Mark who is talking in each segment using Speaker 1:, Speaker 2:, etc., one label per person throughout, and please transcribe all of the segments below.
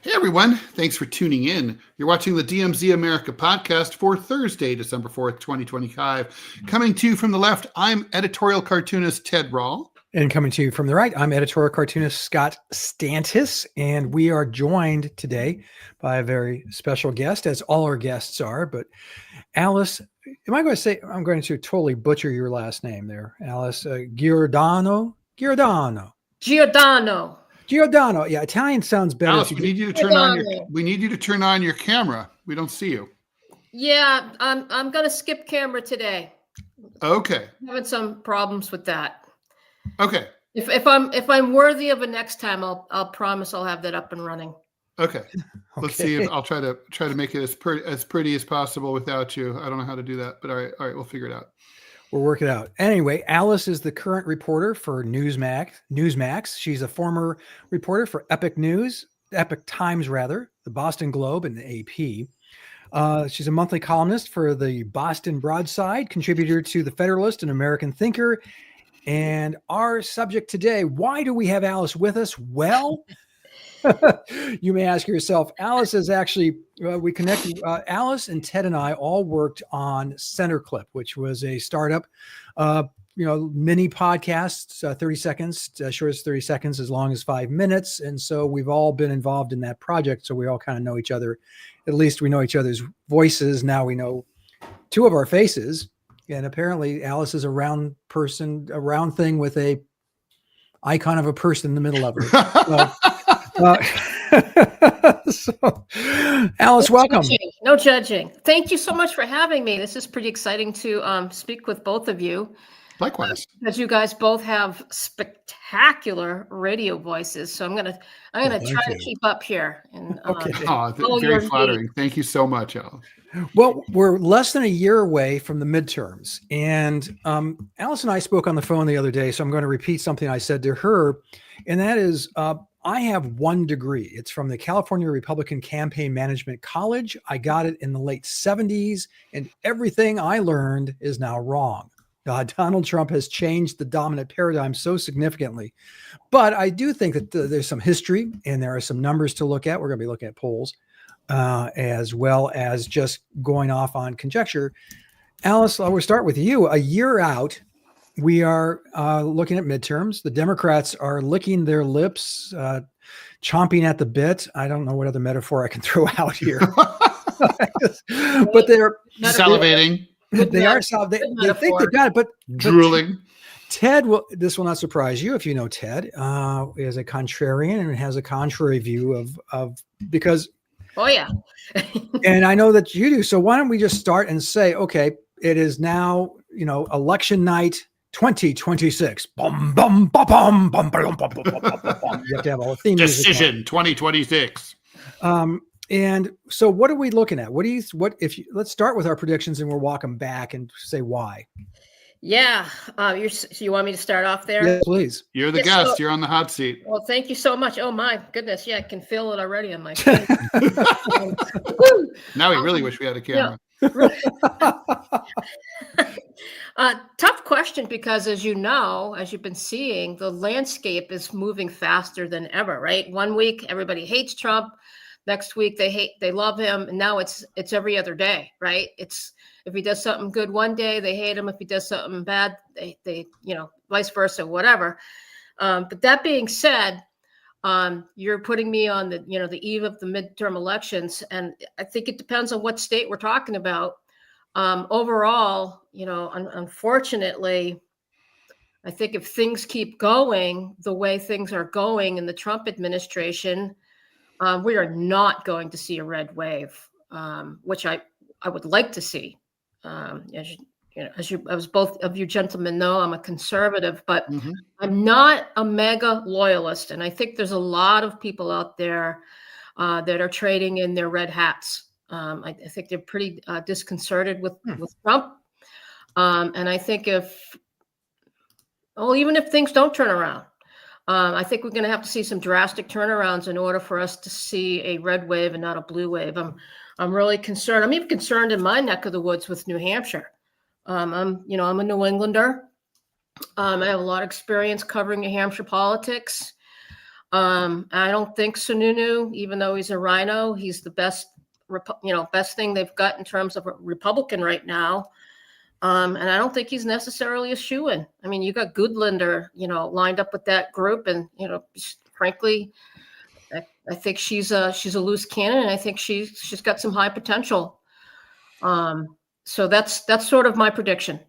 Speaker 1: Hey everyone, thanks for tuning in. You're watching the DMZ America podcast for Thursday, December 4th, 2025. Coming to you from the left, I'm editorial cartoonist Ted Rall.
Speaker 2: And coming to you from the right, I'm editorial cartoonist Scott Stantis. And we are joined today by a very special guest, as all our guests are. But Alice, I'm going to totally butcher your last name there. Alice Giordano. Giordano. Yeah, Italian sounds better.
Speaker 1: Alice, we need you to turn on your camera. We don't see you.
Speaker 3: Yeah, I'm gonna skip camera today.
Speaker 1: Okay.
Speaker 3: I'm having some problems with that.
Speaker 1: Okay.
Speaker 3: If I'm worthy of a next time, I'll promise I'll have that up and running.
Speaker 1: Okay. Let's see if I'll try to make it as pretty as possible without you. I don't know how to do that, but all right, we'll figure it out.
Speaker 2: We'll work it out. Anyway, Alice is the current reporter for Newsmax. She's a former reporter for Epoch Times, the Boston Globe, and the AP. She's a monthly columnist for the Boston Broadside, contributor to the Federalist and American Thinker. And our subject today, why do we have Alice with us? Well, you may ask yourself, Alice is actually, we connected, Alice and Ted and I all worked on Centerclip, which was a startup, mini podcast, 30 seconds, short as 30 seconds, as long as 5 minutes. And so we've all been involved in that project. So we all kind of know each other. At least we know each other's voices. Now we know two of our faces. And apparently Alice is a round thing with a icon of a person in the middle of her. So, Alice, welcome.
Speaker 3: No judging. Thank you so much for having me. This is pretty exciting to speak with both of you.
Speaker 1: Likewise.
Speaker 3: Because you guys both have spectacular radio voices. So I'm gonna try to keep up here. And
Speaker 1: okay. Very flattering. Thank you so much, Alice.
Speaker 2: Well, we're less than a year away from the midterms. And Alice and I spoke on the phone the other day, so I'm going to repeat something I said to her. And that is, I have one degree. It's from the California Republican Campaign Management College. I got it in the late 70s, and everything I learned is now wrong. Donald Trump has changed the dominant paradigm so significantly. But I do think that there's some history and there are some numbers to look at. We're going to be looking at polls as well as just going off on conjecture. Alice, we'll start with you. A year out, we are looking at midterms. The Democrats are licking their lips, chomping at the bit. I don't know what other metaphor I can throw out here. But they're
Speaker 1: salivating.
Speaker 2: They are salivating. They think they got it, but
Speaker 1: drooling.
Speaker 2: Ted, this will not surprise you if you know Ted, is a contrarian and has a contrary view of because.
Speaker 3: Oh, yeah.
Speaker 2: And I know that you do. So why don't we just start and say, okay, it is now, election night 2026. Bum, bum, bum, bum, bum, bum, bum, bum, bum, bum. You have to have all the theme
Speaker 1: Decision 2026.
Speaker 2: And so what are we looking at? Let's start with our predictions and we'll walk them back and say why.
Speaker 3: Yeah. So you want me to start off there?
Speaker 2: Yes, please.
Speaker 1: You're the guest. You're on the hot seat.
Speaker 3: Well, thank you so much. Oh my goodness. Yeah, I can feel it already on my face.
Speaker 1: Now we really wish we had a camera.
Speaker 3: Tough question because as you've been seeing, the landscape is moving faster than ever, right? 1 week, everybody hates Trump. Next week, they love him. And now it's every other day, right? If he does something good one day, they hate him. If he does something bad, they vice versa, whatever. But that being said, you're putting me on the eve of the midterm elections. And I think it depends on what state we're talking about. Overall, unfortunately, I think if things keep going the way things are going in the Trump administration, we are not going to see a red wave, which I would like to see. As both of you gentlemen know, I'm a conservative, but I'm not a mega loyalist. And I think there's a lot of people out there that are trading in their red hats. I think they're pretty disconcerted with Trump. And I think even if things don't turn around, I think we're going to have to see some drastic turnarounds in order for us to see a red wave and not a blue wave. I'm really concerned. I'm even concerned in my neck of the woods with New Hampshire. I'm a New Englander. I have a lot of experience covering New Hampshire politics. I don't think Sununu, even though he's a rhino, he's the best, best thing they've got in terms of a Republican right now. And I don't think he's necessarily a shoo-in. I mean, you got Goodlander, lined up with that group, and frankly, I think she's a loose cannon, and I think she's got some high potential. So that's sort of my prediction.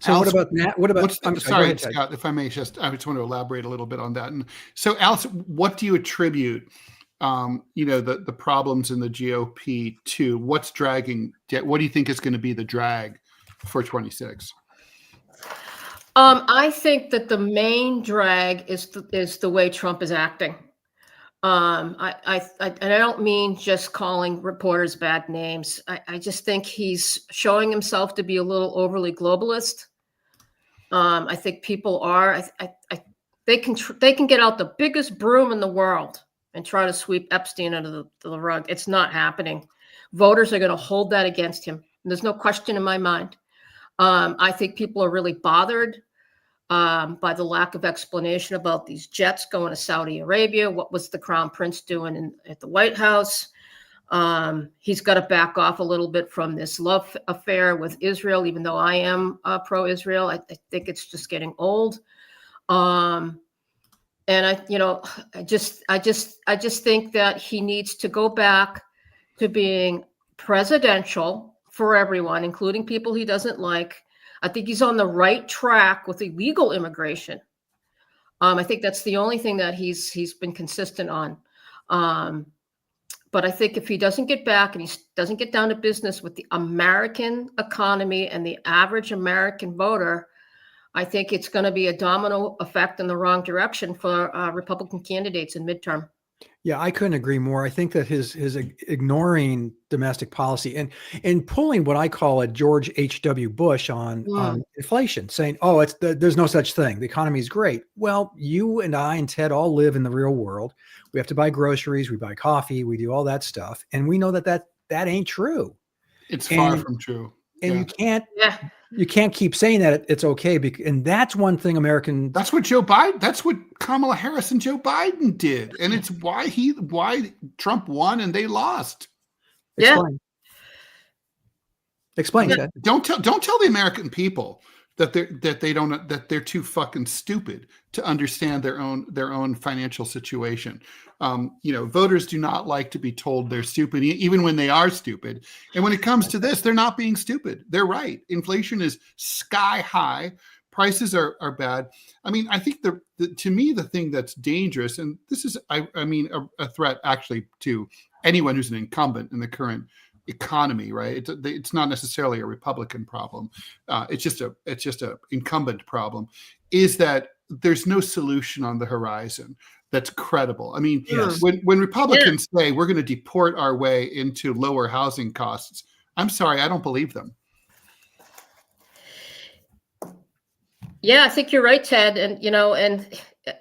Speaker 2: So
Speaker 1: Alice,
Speaker 2: what about that? What about?
Speaker 1: I'm sorry, Scott, if I may I just want to elaborate a little bit on that. And so, Alice, what do you attribute, the problems in the GOP to? What's dragging? What do you think is going to be the drag for 26?
Speaker 3: I think that the main drag is the way Trump is acting. And I don't mean just calling reporters bad names. I just think he's showing himself to be a little overly globalist. I think people are. They can get out the biggest broom in the world and try to sweep Epstein under the rug. It's not happening. Voters are going to hold that against him. There's no question in my mind. I think people are really bothered by the lack of explanation about these jets going to Saudi Arabia. What was the crown prince doing at the White House? He's got to back off a little bit from this love affair with Israel, even though I am pro-Israel. I think it's just getting old. And I just think that he needs to go back to being presidential for everyone, including people he doesn't like. I think he's on the right track with illegal immigration. I think that's the only thing that he's been consistent on. But I think if he doesn't get back and he doesn't get down to business with the American economy and the average American voter, I think it's going to be a domino effect in the wrong direction for Republican candidates in midterm.
Speaker 2: Yeah, I couldn't agree more. I think that his ignoring domestic policy and pulling what I call a George H.W. Bush on inflation, saying, "Oh, there's no such thing. The economy is great." Well, you and I and Ted all live in the real world. We have to buy groceries, we buy coffee, we do all that stuff, and we know that ain't true.
Speaker 1: It's far from true.
Speaker 2: And you can't keep saying that it's okay, and that's one thing
Speaker 1: That's what Joe Biden. That's what Kamala Harris and Joe Biden did, and it's why Trump won and they lost.
Speaker 2: Explain. Ted.
Speaker 1: Don't tell the American people that they're too fucking stupid to understand their own financial situation. Voters do not like to be told they're stupid, even when they are stupid. And when it comes to this, they're not being stupid. They're right. Inflation is sky high. Prices are bad. I mean, I think to me, the thing that's dangerous, and this is, a threat actually to anyone who's an incumbent in the current economy, right? It's not necessarily a Republican problem. It's just a incumbent problem. Is that there's no solution on the horizon that's credible. I mean, when Republicans say we're going to deport our way into lower housing costs, I'm sorry, I don't believe them.
Speaker 3: Yeah, I think you're right, Ted. And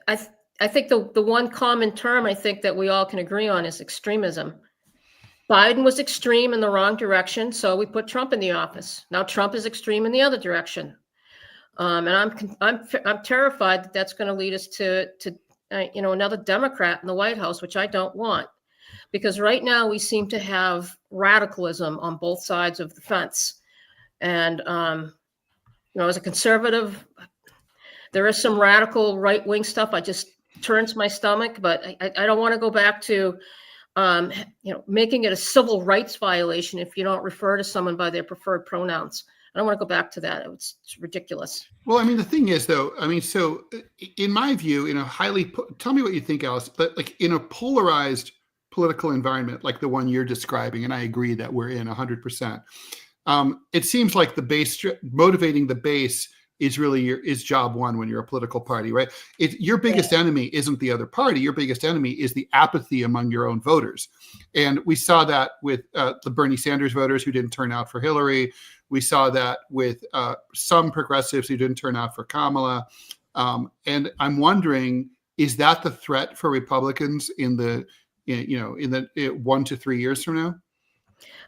Speaker 3: I think the one common term I think that we all can agree on is extremism. Biden was extreme in the wrong direction, so we put Trump in the office. Now Trump is extreme in the other direction, and I'm terrified that that's going to lead us to another Democrat in the White House, which I don't want, because right now we seem to have radicalism on both sides of the fence, and as a conservative, there is some radical right-wing stuff. I just turns my stomach, but I don't want to go back to making it a civil rights violation if you don't refer to someone by their preferred pronouns. I don't want to go back to that. It's ridiculous.
Speaker 1: Well, I mean, the thing is, though, so in my view, tell me what you think, Alice, but like in a polarized political environment like the one you're describing, and I agree that we're in 100%, it seems like motivating the base is really job one when you're a political party, right? Your biggest enemy isn't the other party. Your biggest enemy is the apathy among your own voters. And we saw that with the Bernie Sanders voters who didn't turn out for Hillary. We saw that with some progressives who didn't turn out for Kamala. And I'm wondering, is that the threat for Republicans in the 1 to 3 years from now?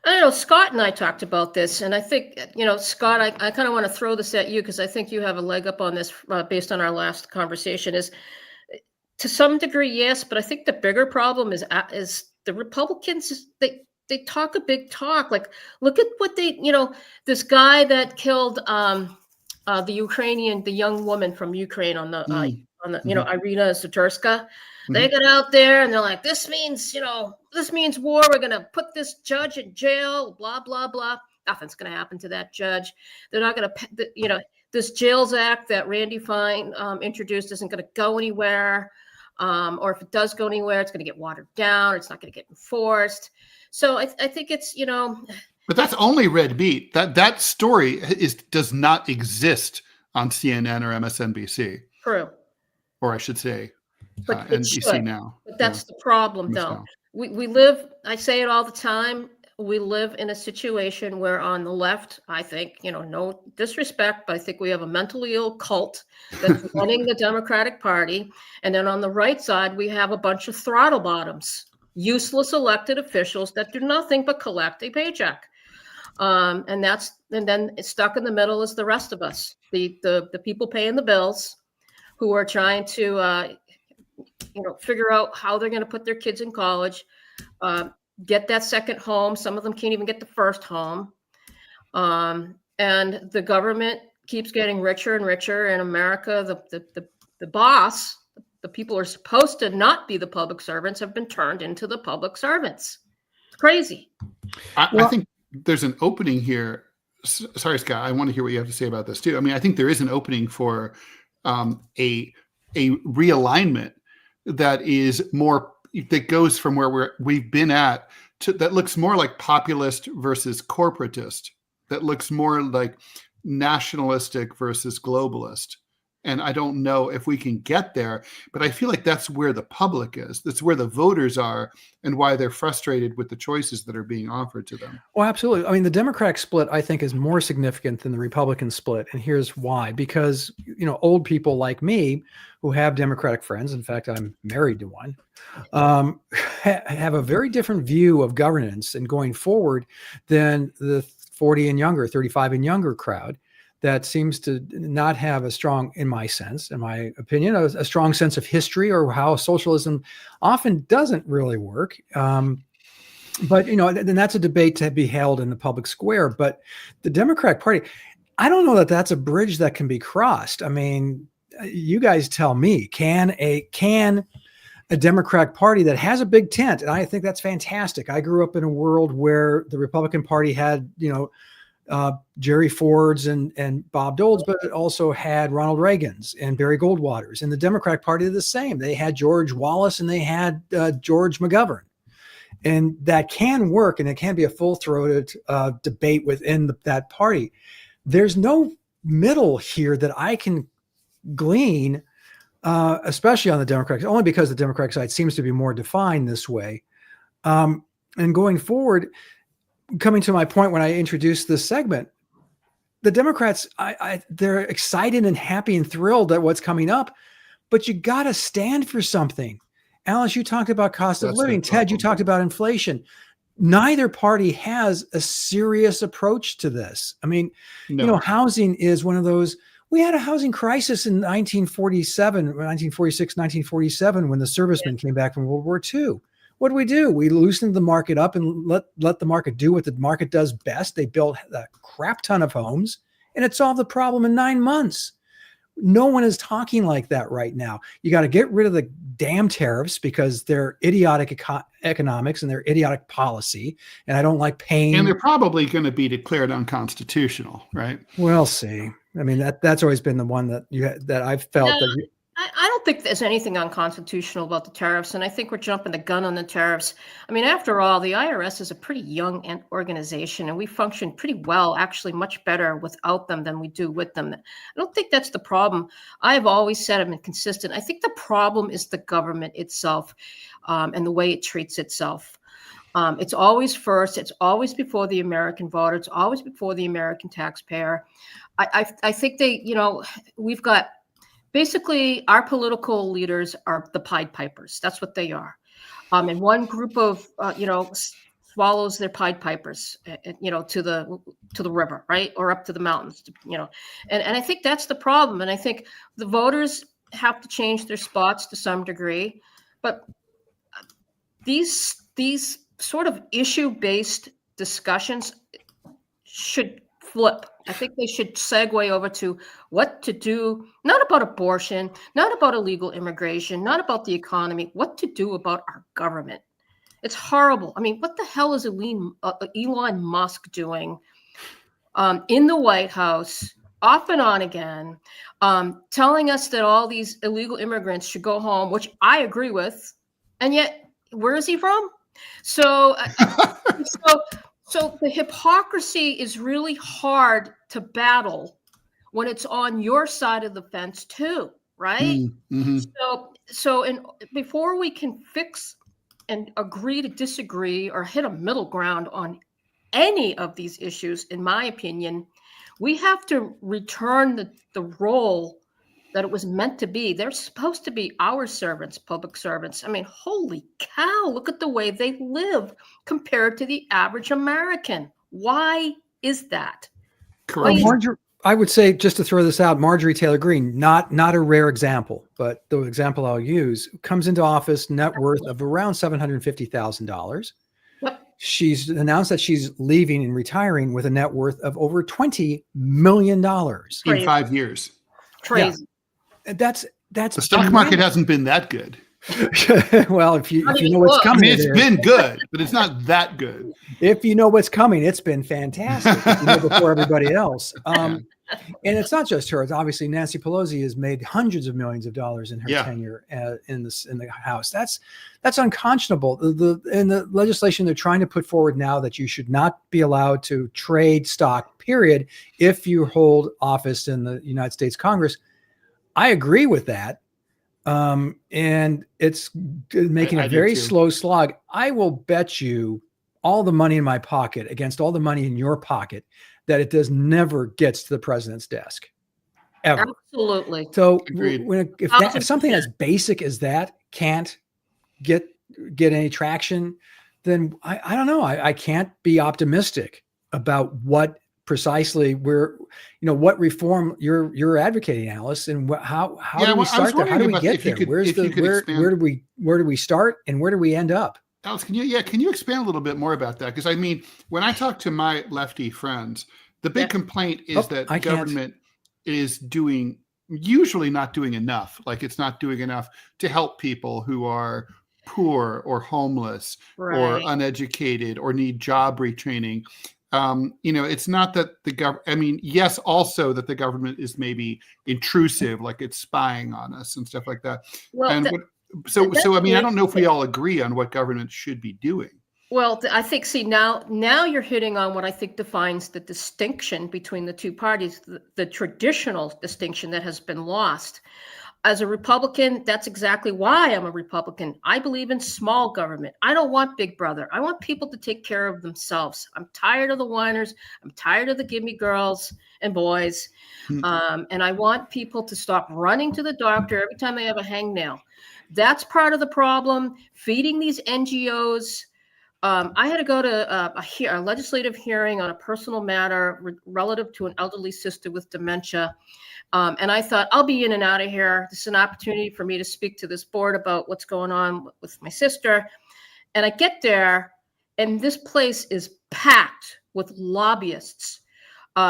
Speaker 3: I don't know, Scott and I talked about this, and I think, Scott, I kind of want to throw this at you because I think you have a leg up on this based on our last conversation, is To some degree, yes, but I think the bigger problem is the Republicans. They talk a big talk. Like, look at what this guy that killed the young woman from Ukraine on the Irina Saturska. They get out there and they're like, this means war. We're going to put this judge in jail, blah, blah, blah. Nothing's going to happen to that judge. They're not going to, this Jails Act that Randy Fine introduced isn't going to go anywhere. Or if it does go anywhere, it's going to get watered down. It's not going to get enforced. So I think it's,
Speaker 1: But that's only red meat. That story does not exist on CNN or MSNBC.
Speaker 3: True.
Speaker 1: Or I should say,
Speaker 3: but
Speaker 1: NBC now.
Speaker 3: But that's the problem, though. We live, I say it all the time, we live in a situation where on the left, I think, no disrespect, but I think we have a mentally ill cult that's running the Democratic Party. And then on the right side, we have a bunch of throttle bottoms, useless elected officials that do nothing but collect a paycheck. And then it's stuck in the middle is the rest of us, the people paying the bills, who are trying to figure out how they're going to put their kids in college, get that second home. Some of them can't even get the first home. And the government keeps getting richer and richer. In America, the boss, the people who are supposed to not be the public servants, have been turned into the public servants. It's crazy.
Speaker 1: I think there's an opening here. Sorry, Scott, I want to hear what you have to say about this too. I mean, I think there is an opening for a realignment that is more, that goes from where we've been at to that looks more like populist versus corporatist, that looks more like nationalistic versus globalist. And I don't know if we can get there, but I feel like that's where the public is. That's where the voters are, and why they're frustrated with the choices that are being offered to them.
Speaker 2: Oh, absolutely. I mean, the Democratic split, I think, is more significant than the Republican split. And here's why. Because, old people like me who have Democratic friends, in fact, I'm married to one, have a very different view of governance and going forward than the 40 and younger, 35 and younger crowd that seems to not have a strong, in my opinion, a strong sense of history or how socialism often doesn't really work. But, then that's a debate to be held in the public square. But the Democratic Party, I don't know that that's a bridge that can be crossed. I mean, you guys tell me, can a Democratic Party that has a big tent, and I think that's fantastic. I grew up in a world where the Republican Party had, Jerry Ford's and Bob Dole's, but it also had Ronald Reagan's and Barry Goldwater's. And the Democratic Party did the same. They had George Wallace and they had George McGovern. And that can work, and it can be a full-throated debate within that party. There's no middle here that I can glean, especially on the Democratic, only because the Democratic side seems to be more defined this way. And going forward, coming to my point when I introduced this segment, the Democrats, they're excited and happy and thrilled at what's coming up, but you got to stand for something. Alice, you talked about cost of living. Ted, you talked about inflation. Neither party has a serious approach to this. I mean, housing is one of those. We had a housing crisis in 1946, 1947, when the servicemen came back from World War II. What do? We loosened the market up and let the market do what the market does best. They built a crap ton of homes, and it solved the problem in 9 months. No one is talking like that right now. You got to get rid of the damn tariffs because they're idiotic economics and they're idiotic policy. And I don't like paying.
Speaker 1: And they're probably going to be declared unconstitutional, right?
Speaker 2: We'll see. I mean, that's always been the one that I've felt that.
Speaker 3: I don't think there's anything unconstitutional about the tariffs, and I think we're jumping the gun on the tariffs. I mean, after all, the IRS is a pretty young organization, and we function pretty well, actually much better without them than we do with them. I don't think that's the problem. I've always said I'm consistent. I think the problem is the government itself and the way it treats itself. It's always first. It's always before the American voter. It's always before the American taxpayer. I think we've got. Basically, our political leaders are the Pied Pipers. That's what they are. And one group of, swallows their Pied Pipers, to the river, right? Or up to the mountains, And I think that's the problem. And I think the voters have to change their spots to some degree, but these sort of issue-based discussions should flip. I think they should segue over to what to do, not about abortion, not about illegal immigration, not about the economy, what to do about our government. It's horrible. I mean, what the hell is Elon Musk doing in the White House, off and on again, telling us that all these illegal immigrants should go home, which I agree with, and yet where is he from? So the hypocrisy is really hard to battle when it's on your side of the fence too, right?
Speaker 1: Mm-hmm.
Speaker 3: So before we can fix and agree to disagree or hit a middle ground on any of these issues, in my opinion, we have to return the role that it was meant to be. They're supposed to be our servants, public servants. I mean, holy cow, look at the way they live compared to the average American. Why is that?
Speaker 1: Correct.
Speaker 2: I would say, just to throw this out, Marjorie Taylor Greene, not a rare example, but the example I'll use, comes into office, net worth of around $750,000.
Speaker 3: Yep.
Speaker 2: She's announced that she's leaving and retiring with a net worth of over $20 million
Speaker 1: in 5 years.
Speaker 3: Crazy.
Speaker 2: Yeah. That's
Speaker 1: the stock market hasn't been that good.
Speaker 2: Well, if you know what's coming,
Speaker 1: I mean, it's been good, but it's not that good.
Speaker 2: If you know what's coming, it's been fantastic. If you know before everybody else. And it's not just her. It's obviously Nancy Pelosi has made hundreds of millions of dollars in her tenure in the House. That's unconscionable. In the legislation they're trying to put forward now, that you should not be allowed to trade stock, period, if you hold office in the United States Congress. I agree with that. And it's making a very slow slog. I will bet you all the money in my pocket against all the money in your pocket that it never gets to the president's desk, ever.
Speaker 3: Absolutely.
Speaker 2: So if something as basic as that can't get any traction, then I don't know. I can't be optimistic about what precisely what reform you're advocating, Alice, and how do we start there? How do we get there? Where do we start and where do we end up?
Speaker 1: Alice, can you expand a little bit more about that? Because I mean, when I talk to my lefty friends, the big complaint is that the government is usually not doing enough. Like, it's not doing enough to help people who are poor or homeless or uneducated or need job retraining. It's not that the government, I mean, yes, also that the government is maybe intrusive, like it's spying on us and stuff like that. Well, I mean, I don't know if we all agree on what government should be doing.
Speaker 3: Well, I think, now you're hitting on what I think defines the distinction between the two parties, the traditional distinction that has been lost. As a Republican, that's exactly why I'm a Republican. I believe in small government. I don't want big brother. I want people to take care of themselves. I'm tired of the whiners. I'm tired of the gimme girls and boys. And I want people to stop running to the doctor every time they have a hangnail. That's part of the problem. Feeding these NGOs. I had to go to a legislative hearing on a personal matter relative to an elderly sister with dementia. And I thought, I'll be in and out of here. This is an opportunity for me to speak to this board about what's going on with my sister. And I get there, and this place is packed with lobbyists.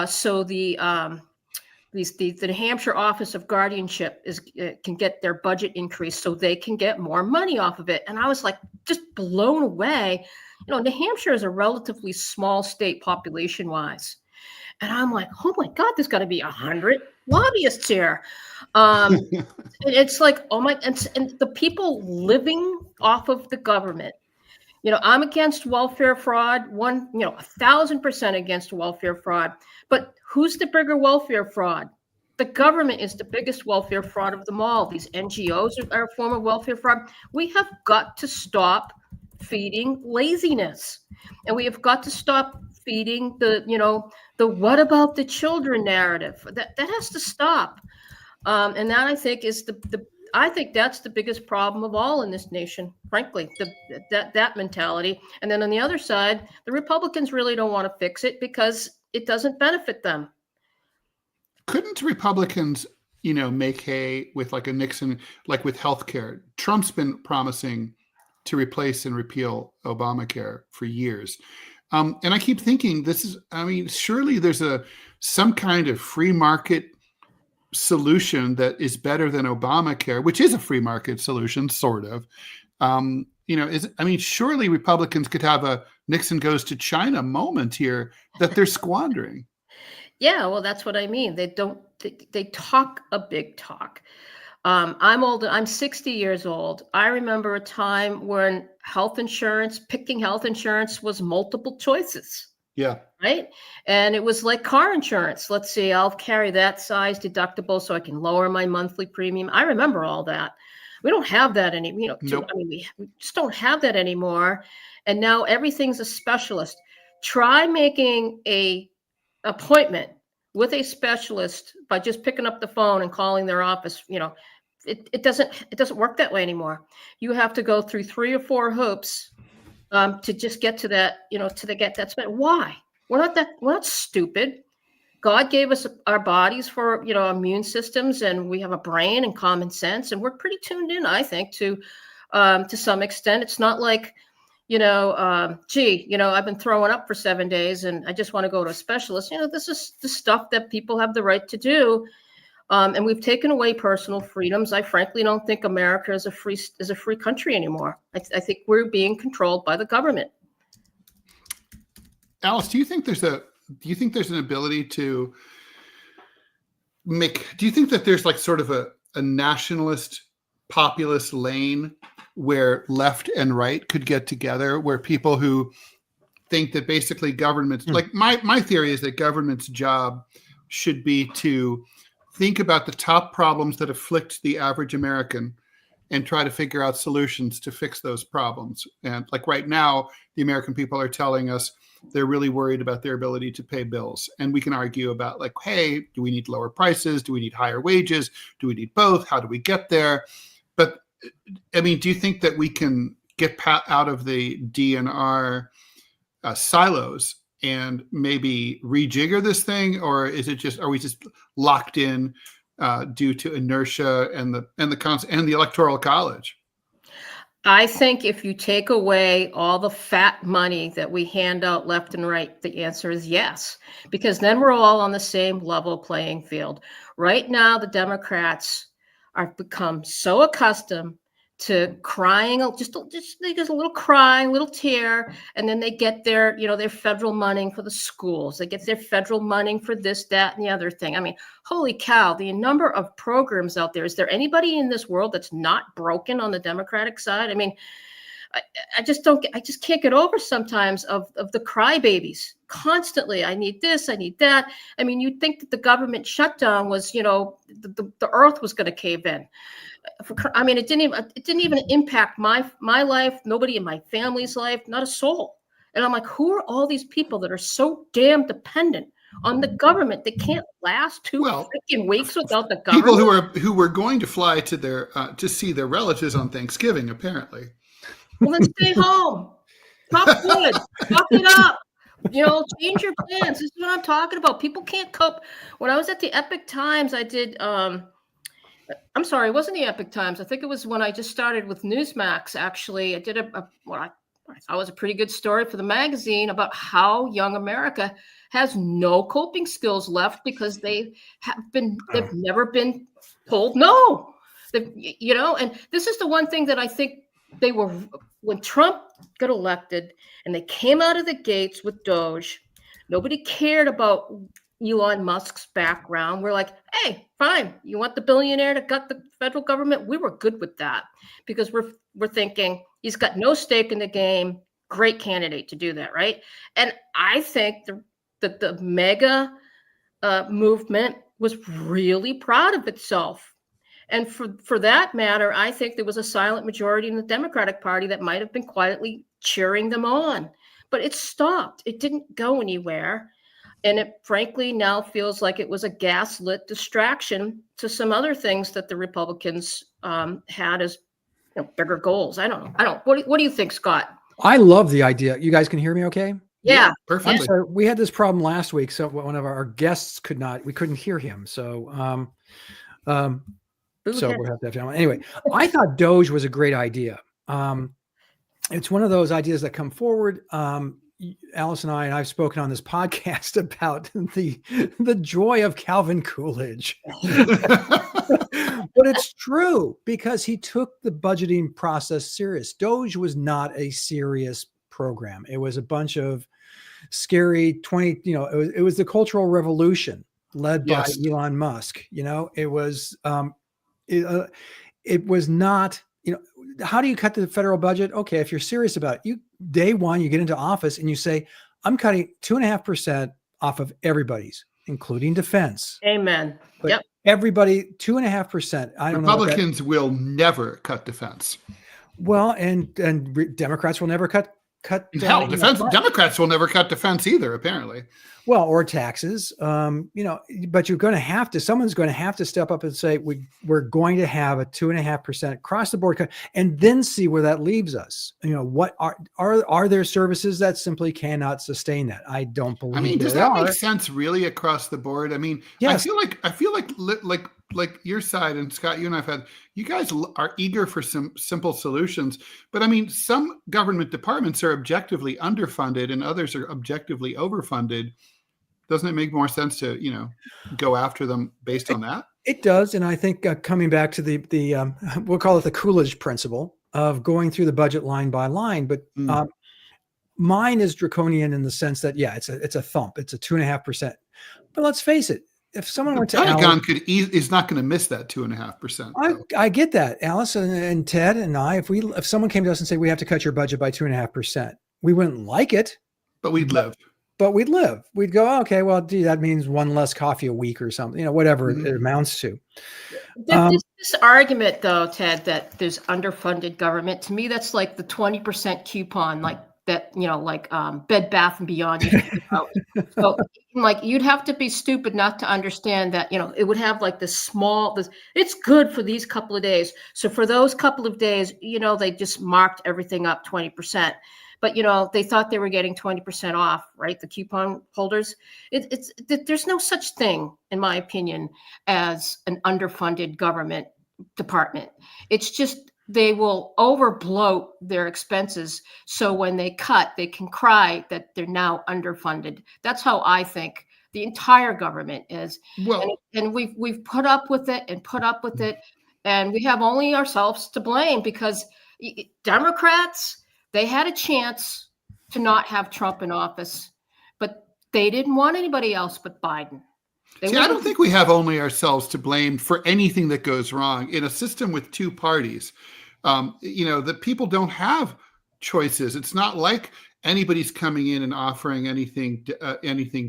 Speaker 3: So the New Hampshire Office of Guardianship can get their budget increased so they can get more money off of it. And I was like, just blown away. New Hampshire is a relatively small state population-wise. And I'm like, oh my God, there's got to be 100 lobbyists here. It's like, oh my, and the people living off of the government. I'm against welfare fraud, 1,000% against welfare fraud. But who's the bigger welfare fraud? The government is the biggest welfare fraud of them all. These NGOs are a form of welfare fraud. We have got to stop feeding laziness. And we have got to stop feeding the what about the children narrative. That has to stop. And that, I think, is I think that's the biggest problem of all in this nation, frankly, that mentality. And then on the other side, the Republicans really don't want to fix it because it doesn't benefit them.
Speaker 1: Couldn't Republicans make hay with like a Nixon, like with healthcare. Trump's been promising to replace and repeal Obamacare for years. And I keep thinking surely there's some kind of free market solution that is better than Obamacare, which is a free market solution, sort of. Surely Republicans could have a Nixon goes to China moment here that they're squandering.
Speaker 3: Yeah, well, that's what I mean. They talk a big talk. I'm old. I'm 60 years old. I remember a time when picking health insurance was multiple choices.
Speaker 1: Yeah.
Speaker 3: Right. And it was like car insurance. Let's see, I'll carry that size deductible so I can lower my monthly premium. I remember all that. We don't have that anymore.
Speaker 1: Nope.
Speaker 3: We just don't have that anymore. And now everything's a specialist. Try making a appointment with a specialist by just picking up the phone and calling their office. It doesn't work that way anymore. You have to go through 3 or 4 hoops to just get to that, get that spent. Why? We're not stupid. God gave us our bodies for, immune systems, and we have a brain and common sense, and we're pretty tuned in, I think, to some extent. It's not like, I've been throwing up for 7 days and I just want to go to a specialist. This is the stuff that people have the right to do. And we've taken away personal freedoms. I frankly don't think America is a free country anymore. I think we're being controlled by the government.
Speaker 1: Alice, do you think there's an ability to do you think that there's like sort of a nationalist populist lane where left and right could get together, where people who think that basically governments, like my theory is that government's job should be to think about the top problems that afflict the average American and try to figure out solutions to fix those problems. And like right now, the American people are telling us they're really worried about their ability to pay bills. And we can argue about like, hey, do we need lower prices? Do we need higher wages? Do we need both? How do we get there? But do you think that we can get out of the DNR silos and maybe rejigger this thing, or are we just locked in due to inertia and the Electoral College?
Speaker 3: I think if you take away all the fat money that we hand out left and right, the answer is yes, because then we're all on the same level playing field. Right now, the Democrats are become so accustomed to crying, just a little cry, a little tear, and then they get their federal money for the schools. They get their federal money for this, that, and the other thing. I mean, holy cow, the number of programs out there. Is there anybody in this world that's not broken on the Democratic side? I mean, I just can't get over sometimes of the crybabies constantly. I need this, I need that. I mean, you'd think that the government shutdown was, the earth was going to cave in. I mean, it didn't even impact my life, nobody in my family's life, not a soul. And I'm like, who are all these people that are so damn dependent on the government? They can't last two freaking weeks without the government.
Speaker 1: People who were going to fly to their to see their relatives on Thanksgiving, apparently.
Speaker 3: Well, then stay home. Talk good. Talk it up. Change your plans. This is what I'm talking about. People can't cope. When I was at the Epoch Times, I did. I'm sorry, it wasn't the Epoch Times. I think it was when I just started with Newsmax. Actually, I did what I thought was a pretty good story for the magazine about how young America has no coping skills left because they've never been told no. And this is the one thing that I think they were, when Trump got elected and they came out of the gates with Doge, nobody cared about Elon Musk's background. We're like, hey, fine. You want the billionaire to gut the federal government? We were good with that because we're thinking he's got no stake in the game. Great candidate to do that, right? And I think that the mega movement was really proud of itself. And for that matter, I think there was a silent majority in the Democratic Party that might have been quietly cheering them on. But it stopped. It didn't go anywhere. And it frankly now feels like it was a gaslit distraction to some other things that the Republicans had as bigger goals. I don't know. What do you think, Scott?
Speaker 2: I love the idea. You guys can hear me okay?
Speaker 3: Yeah,
Speaker 1: perfectly.
Speaker 2: So we had this problem last week. So one of our guests we couldn't hear him. So So we'll have to have anyway. I thought Doge was a great idea. It's one of those ideas that come forward. Alice and I've spoken on this podcast about the joy of Calvin Coolidge. But it's true because he took the budgeting process serious. Doge was not a serious program. It was a bunch of scary it was the Cultural Revolution led by Elon Musk. It was it was not, how do you cut the federal budget? Okay, if you're serious about it, day one, you get into office and you say, I'm cutting 2.5% off of everybody's, including defense.
Speaker 3: Amen.
Speaker 2: But
Speaker 3: yep.
Speaker 2: Everybody, 2.5%. I don't know.
Speaker 1: Republicans will never cut defense.
Speaker 2: Well, and Democrats will never cut.
Speaker 1: Hell, Democrats will never cut defense either, apparently.
Speaker 2: Well, or taxes, but you're going to have to, someone's going to have to step up and say, we're going to have a 2.5% across the board cut, and then see where that leaves us. What are there services that simply cannot sustain that? I don't believe.
Speaker 1: Does that make sense really across the board?
Speaker 2: Yes.
Speaker 1: I feel like your side, and Scott, you guys are eager for some simple solutions, but some government departments are objectively underfunded and others are objectively overfunded. Doesn't it make more sense to, go after them based on that?
Speaker 2: It does. And I think coming back to the we'll call it the Coolidge principle of going through the budget line by line, but mine is draconian in the sense that, it's a thump. It's a 2.5%. But let's face it, if someone went to
Speaker 1: Pentagon is not going to miss that 2.5%.
Speaker 2: I get that, Alice and Ted and I. If someone came to us and said we have to cut your budget by 2.5%, we wouldn't like it,
Speaker 1: but we'd live.
Speaker 2: But we'd live. We'd go, okay, well, gee, that means one less coffee a week or something. Whatever it amounts to.
Speaker 3: This argument, though, Ted, that there's underfunded government. To me, that's like the 20% coupon, like that. Bed Bath and Beyond. So, you'd have to be stupid not to understand that. It would have like it's good for these couple of days. So for those couple of days, they just marked everything up 20%. But, they thought they were getting 20% off, right? The coupon holders. There's no such thing, in my opinion, as an underfunded government department. It's just they will overbloat their expenses. So when they cut, they can cry that they're now underfunded. That's how I think the entire government is. Well, and we've put up with it and put up with it. And we have only ourselves to blame because Democrats, they had a chance to not have Trump in office, but they didn't want anybody else but Biden. I
Speaker 1: don't think we have only ourselves to blame for anything that goes wrong in a system with two parties. That people don't have choices. It's not like anybody's coming in and offering anything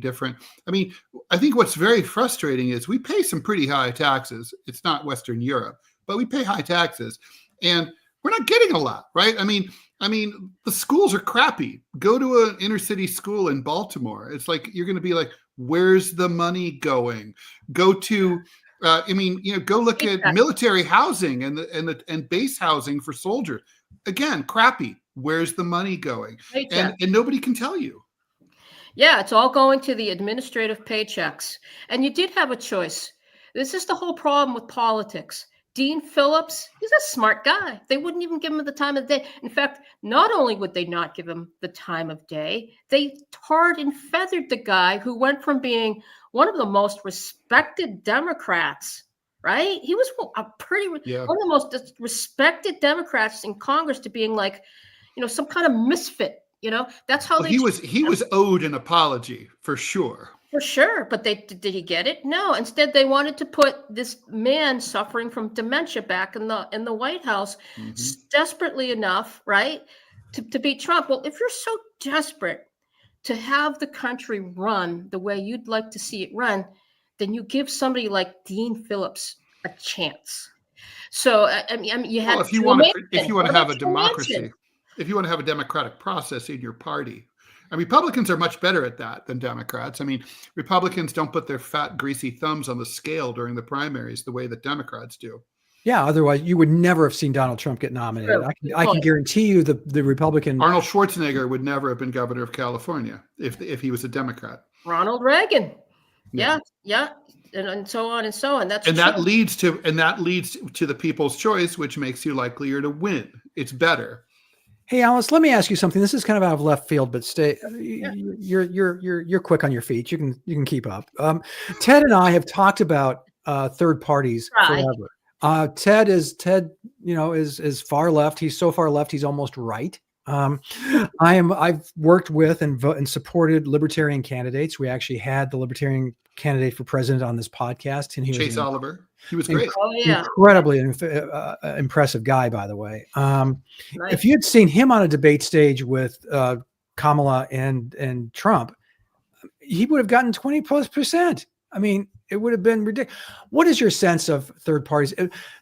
Speaker 1: different. I think what's very frustrating is we pay some pretty high taxes. It's not Western Europe, but we pay high taxes, and we're not getting a lot, right? The schools are crappy. Go to an inner city school in Baltimore. It's like you're going to be like, where's the money going? Go to, go look at military housing and base housing for soldiers. Again, crappy. Where's the money going? And nobody can tell you.
Speaker 3: Yeah, it's all going to the administrative paychecks. And you did have a choice. This is the whole problem with politics. Dean Phillips, he's a smart guy. They wouldn't even give him the time of day. In fact, not only would they not give him the time of day, they tarred and feathered the guy who went from being one of the most respected Democrats, right? He was one of the most respected Democrats in Congress to being like, some kind of misfit. That's how
Speaker 1: he was owed an apology for sure.
Speaker 3: For sure. But did he get it? No. Instead, they wanted to put this man suffering from dementia back in the White House desperately enough, right, to beat Trump. Well, if you're so desperate to have the country run the way you'd like to see it run, then you give somebody like Dean Phillips a chance. So, you had
Speaker 1: if you want to have a democracy, if you want to have a democratic process in your party. Republicans are much better at that than Democrats. Republicans don't put their fat, greasy thumbs on the scale during the primaries the way that Democrats do.
Speaker 2: Yeah, otherwise you would never have seen Donald Trump get nominated. I can guarantee you the Republican
Speaker 1: Arnold Schwarzenegger would never have been governor of California if he was a Democrat.
Speaker 3: Ronald Reagan. Yeah. And so on and so on. That's
Speaker 1: and
Speaker 3: true.
Speaker 1: that leads to the people's choice, which makes you likelier to win. It's better.
Speaker 2: Hey, Alice, let me ask you something. This is kind of out of left field, but stay. You're quick on your feet. You can keep up. Ted and I have talked about third parties forever. Ted is far left. He's so far left he's almost right. I've worked with and supported libertarian candidates. We actually had the libertarian candidate for president on this podcast, and he
Speaker 1: Chase
Speaker 2: was
Speaker 1: Oliver. He was great.
Speaker 2: Incredibly impressive guy, by the way.
Speaker 3: Nice.
Speaker 2: If you had seen him on a debate stage with Kamala and Trump, he would have gotten 20+%. I mean, it would have been ridiculous. What is your sense of third parties?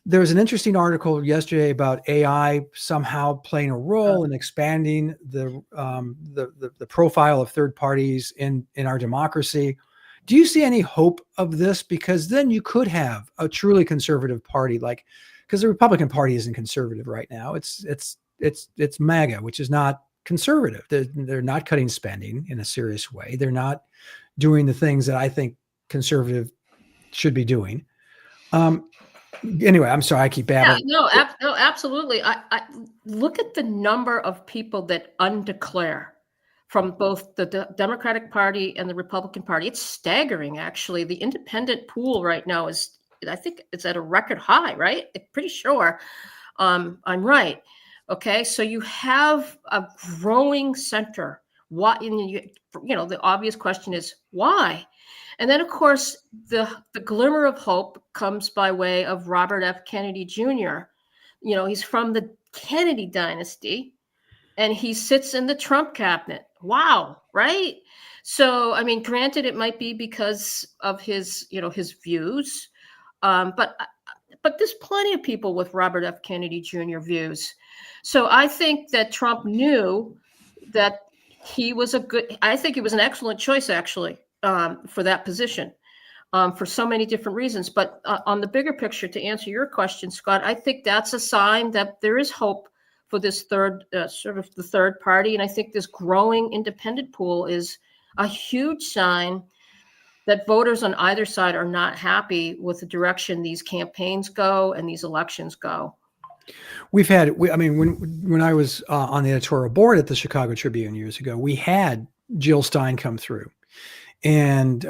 Speaker 2: There was an interesting article yesterday about AI somehow playing a role in expanding the profile of third parties in our democracy. Do you see any hope of this? Because then you could have a truly conservative party, because the Republican Party isn't conservative right now. It's MAGA, which is not conservative. They're not cutting spending in a serious way. They're not doing the things that I think conservative should be doing. Anyway, I'm sorry, I keep babbling.
Speaker 3: No, absolutely. I look at the number of people that undeclare from both the Democratic Party and the Republican Party. It's staggering, actually. The independent pool right now I think it's at a record high, right? I'm pretty sure I'm right. Okay, so you have a growing center. What the obvious question is why? And then, of course, the glimmer of hope comes by way of Robert F. Kennedy Jr. He's from the Kennedy dynasty, and he sits in the Trump cabinet. Wow, right? So, I mean, granted, it might be because of his views, but there's plenty of people with Robert F. Kennedy Jr. views. So I think that Trump knew that I think he was an excellent choice, actually, for that position, for so many different reasons. But on the bigger picture, to answer your question, Scott, I think that's a sign that there is hope for this the third party. And I think this growing independent pool is a huge sign that voters on either side are not happy with the direction these campaigns go and these elections go.
Speaker 2: When I was on the editorial board at the Chicago Tribune years ago, we had Jill Stein come through, and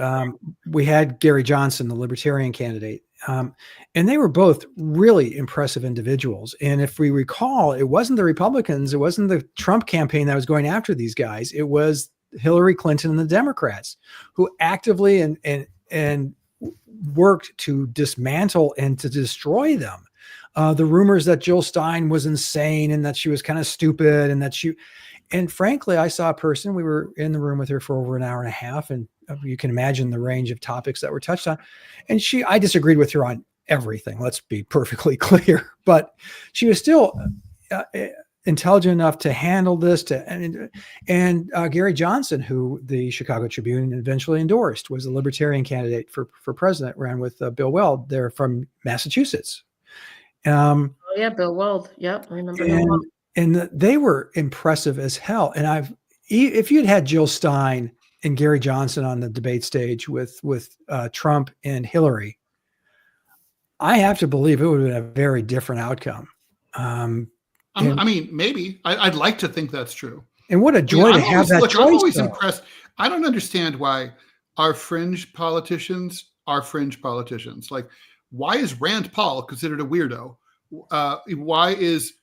Speaker 2: we had Gary Johnson, the libertarian candidate. And they were both really impressive individuals. And if we recall, it wasn't the Republicans, it wasn't the Trump campaign that was going after these guys. It was Hillary Clinton and the Democrats who actively and worked to dismantle and to destroy them. The rumors that Jill Stein was insane and that she was kind of stupid and frankly, I saw a person, we were in the room with her for over an hour and a half, and you can imagine the range of topics that were touched on. And I disagreed with her on everything. Let's be perfectly clear, but she was still intelligent enough to handle this. And Gary Johnson, who the Chicago Tribune eventually endorsed, was a libertarian candidate for president, ran with Bill Weld. They're from Massachusetts.
Speaker 3: Bill Weld. Yep, I remember Bill Weld.
Speaker 2: And they were impressive as hell. And if you'd had Jill Stein and Gary Johnson on the debate stage with Trump and Hillary, I have to believe it would have been a very different outcome.
Speaker 1: Maybe. I'd like to think that's true.
Speaker 2: And what a joy to have that choice.
Speaker 1: I'm always impressed. I don't understand why our fringe politicians are fringe politicians. Like, why is Rand Paul considered a weirdo? Why is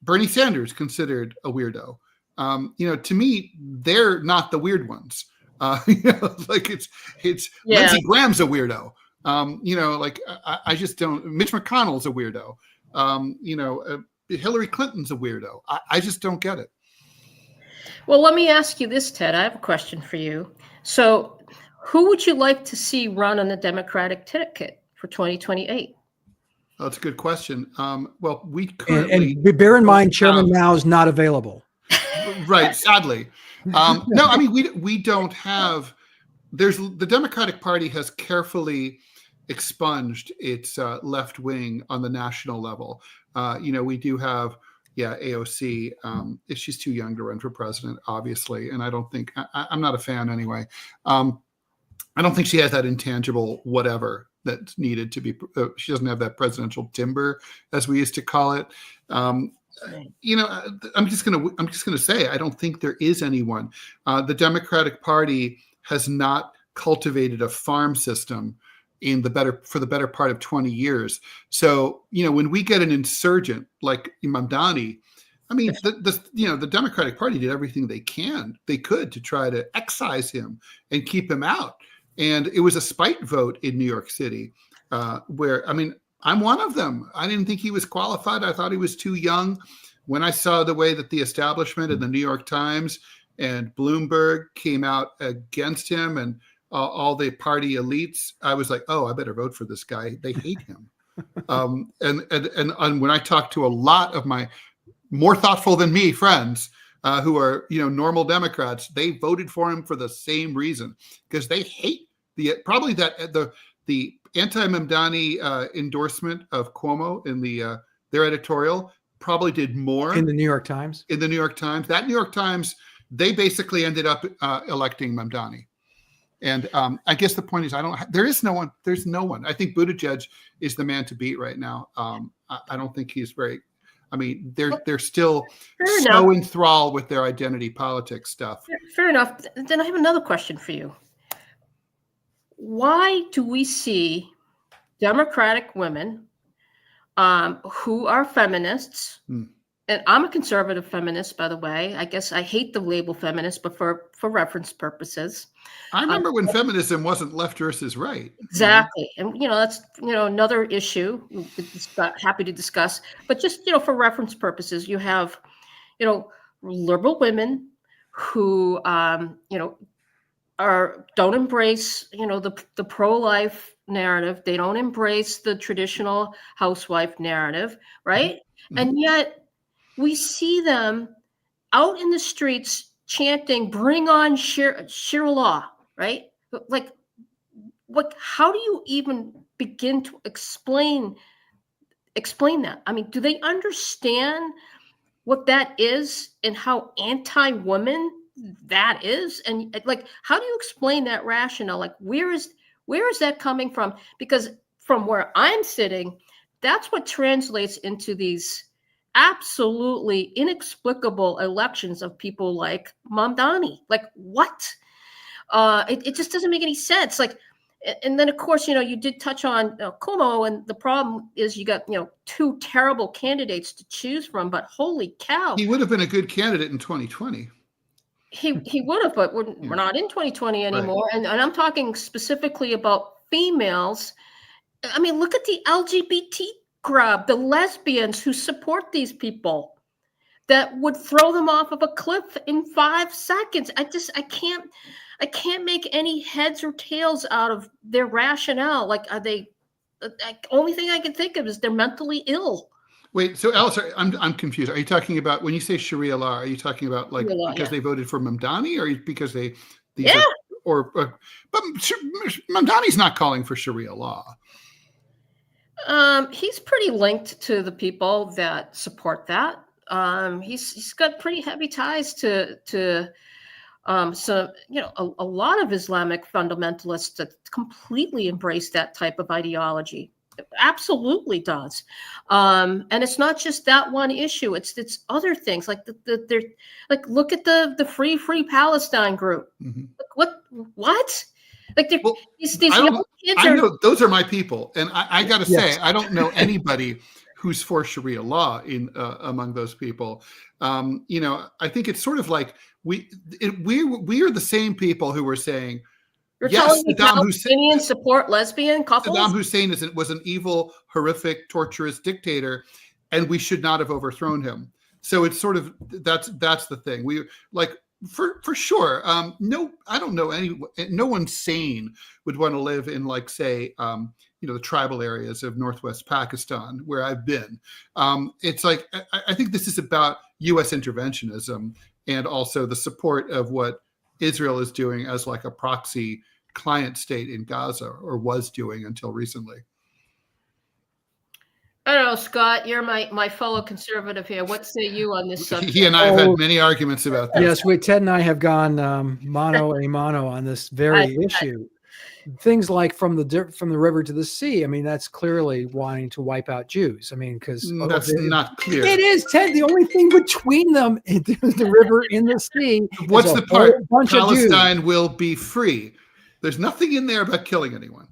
Speaker 1: Bernie Sanders considered a weirdo? To me, they're not the weird ones. It's Lindsey Graham's a weirdo. I just don't. Mitch McConnell's a weirdo. Hillary Clinton's a weirdo. I just don't get it.
Speaker 3: Well, let me ask you this, Ted. I have a question for you. So, who would you like to see run on the Democratic ticket for 2028?
Speaker 1: That's a good question. Well, we currently
Speaker 2: and bear in mind, Chairman Mao is not available.
Speaker 1: Right, sadly. No, we don't have. The Democratic Party has carefully expunged its left wing on the national level. We do have, AOC. If she's too young to run for president, obviously, and I don't think I'm not a fan anyway. I don't think she has that intangible whatever that's needed to be. She doesn't have that presidential timber, as we used to call it. I'm just gonna say I don't think there is anyone. The Democratic Party has not cultivated a farm system for the better part of 20 years. So when we get an insurgent like Mamdani, I mean, the Democratic Party did everything they could to try to excise him and keep him out. And it was a spite vote in New York City, where, I mean, I'm one of them. I didn't think he was qualified. I thought he was too young. When I saw the way that the establishment and the New York Times and Bloomberg came out against him and all the party elites, I was like, oh, I better vote for this guy. They hate him. And when I talked to a lot of my more thoughtful than me friends who are normal Democrats, they voted for him for the same reason, because they hate the anti-Mamdani endorsement of Cuomo in their editorial probably did more
Speaker 2: in the New York Times.
Speaker 1: In the New York Times, that New York Times, they basically ended up electing Mamdani. And I guess the point is, there's no one. I think Buttigieg is the man to beat right now. I don't think he's very. I mean, they're still so enthralled with their identity politics stuff.
Speaker 3: Fair enough. Then I have another question for you. Why do we see Democratic women who are feminists? And I'm a conservative feminist, by the way. I guess I hate the label feminist, but for reference purposes.
Speaker 1: I remember when feminism wasn't left versus right.
Speaker 3: Exactly. And, that's, another issue happy to discuss. But just, for reference purposes, you have, liberal women who, don't embrace, the pro-life narrative. They don't embrace the traditional housewife narrative, right? Mm-hmm. And yet we see them out in the streets chanting, "Bring on Shira law," right? Like, how do you even begin to explain that? I mean, do they understand what that is and how anti-women that is? And how do you explain that rationale? Like, where is that coming from? Because from where I'm sitting, that's what translates into these absolutely inexplicable elections of people like Mamdani. Like, what? It just doesn't make any sense. Like, and then of course, you did touch on Cuomo, and the problem is you got two terrible candidates to choose from. But holy cow,
Speaker 1: he would have been a good candidate in 2020.
Speaker 3: He would have, but we're not in 2020 anymore. Right. And I'm talking specifically about females. I mean, look at the LGBT crowd, the lesbians who support these people, that would throw them off of a cliff in 5 seconds. I can't make any heads or tails out of their rationale. Like, are they? The only thing I can think of is they're mentally ill.
Speaker 1: Wait, so Alice, I'm confused. Are you talking about, when you say Sharia law, are you talking about like law, because they voted for Mamdani, or because but Mamdani's not calling for Sharia law.
Speaker 3: He's pretty linked to the people that support that. He's got pretty heavy ties to so a lot of Islamic fundamentalists that completely embrace that type of ideology. It absolutely does. And it's not just that one issue. It's other things like they're like, look at the Free Palestine group. Mm-hmm. What? Like, these young kids
Speaker 1: I know those are my people, and I got to say, I don't know anybody who's for Sharia law among those people. I think it's sort of like we are the same people who were saying,
Speaker 3: you're telling me Palestinians support lesbian couples?
Speaker 1: Saddam Hussein was an evil, horrific, torturous dictator, and we should not have overthrown him. So it's sort of that's the thing. We like. For sure. No, I don't know no one sane would want to live in, like, say, the tribal areas of Northwest Pakistan, where I've been. It's like, I think this is about U.S. interventionism and also the support of what Israel is doing as like a proxy client state in Gaza, or was doing until recently.
Speaker 3: I don't know, Scott, you're my fellow conservative here. What say you on this subject?
Speaker 1: He and I have had many arguments about this.
Speaker 2: Yes, Ted and I have gone mano a mano on this very issue. things like from the river to the sea. I mean, that's clearly wanting to wipe out Jews. I mean, because
Speaker 1: That's not clear.
Speaker 2: It is, Ted. The only thing between them is the river and the sea.
Speaker 1: What's the part?
Speaker 2: Bunch
Speaker 1: Palestine will be free. There's nothing in there about killing anyone.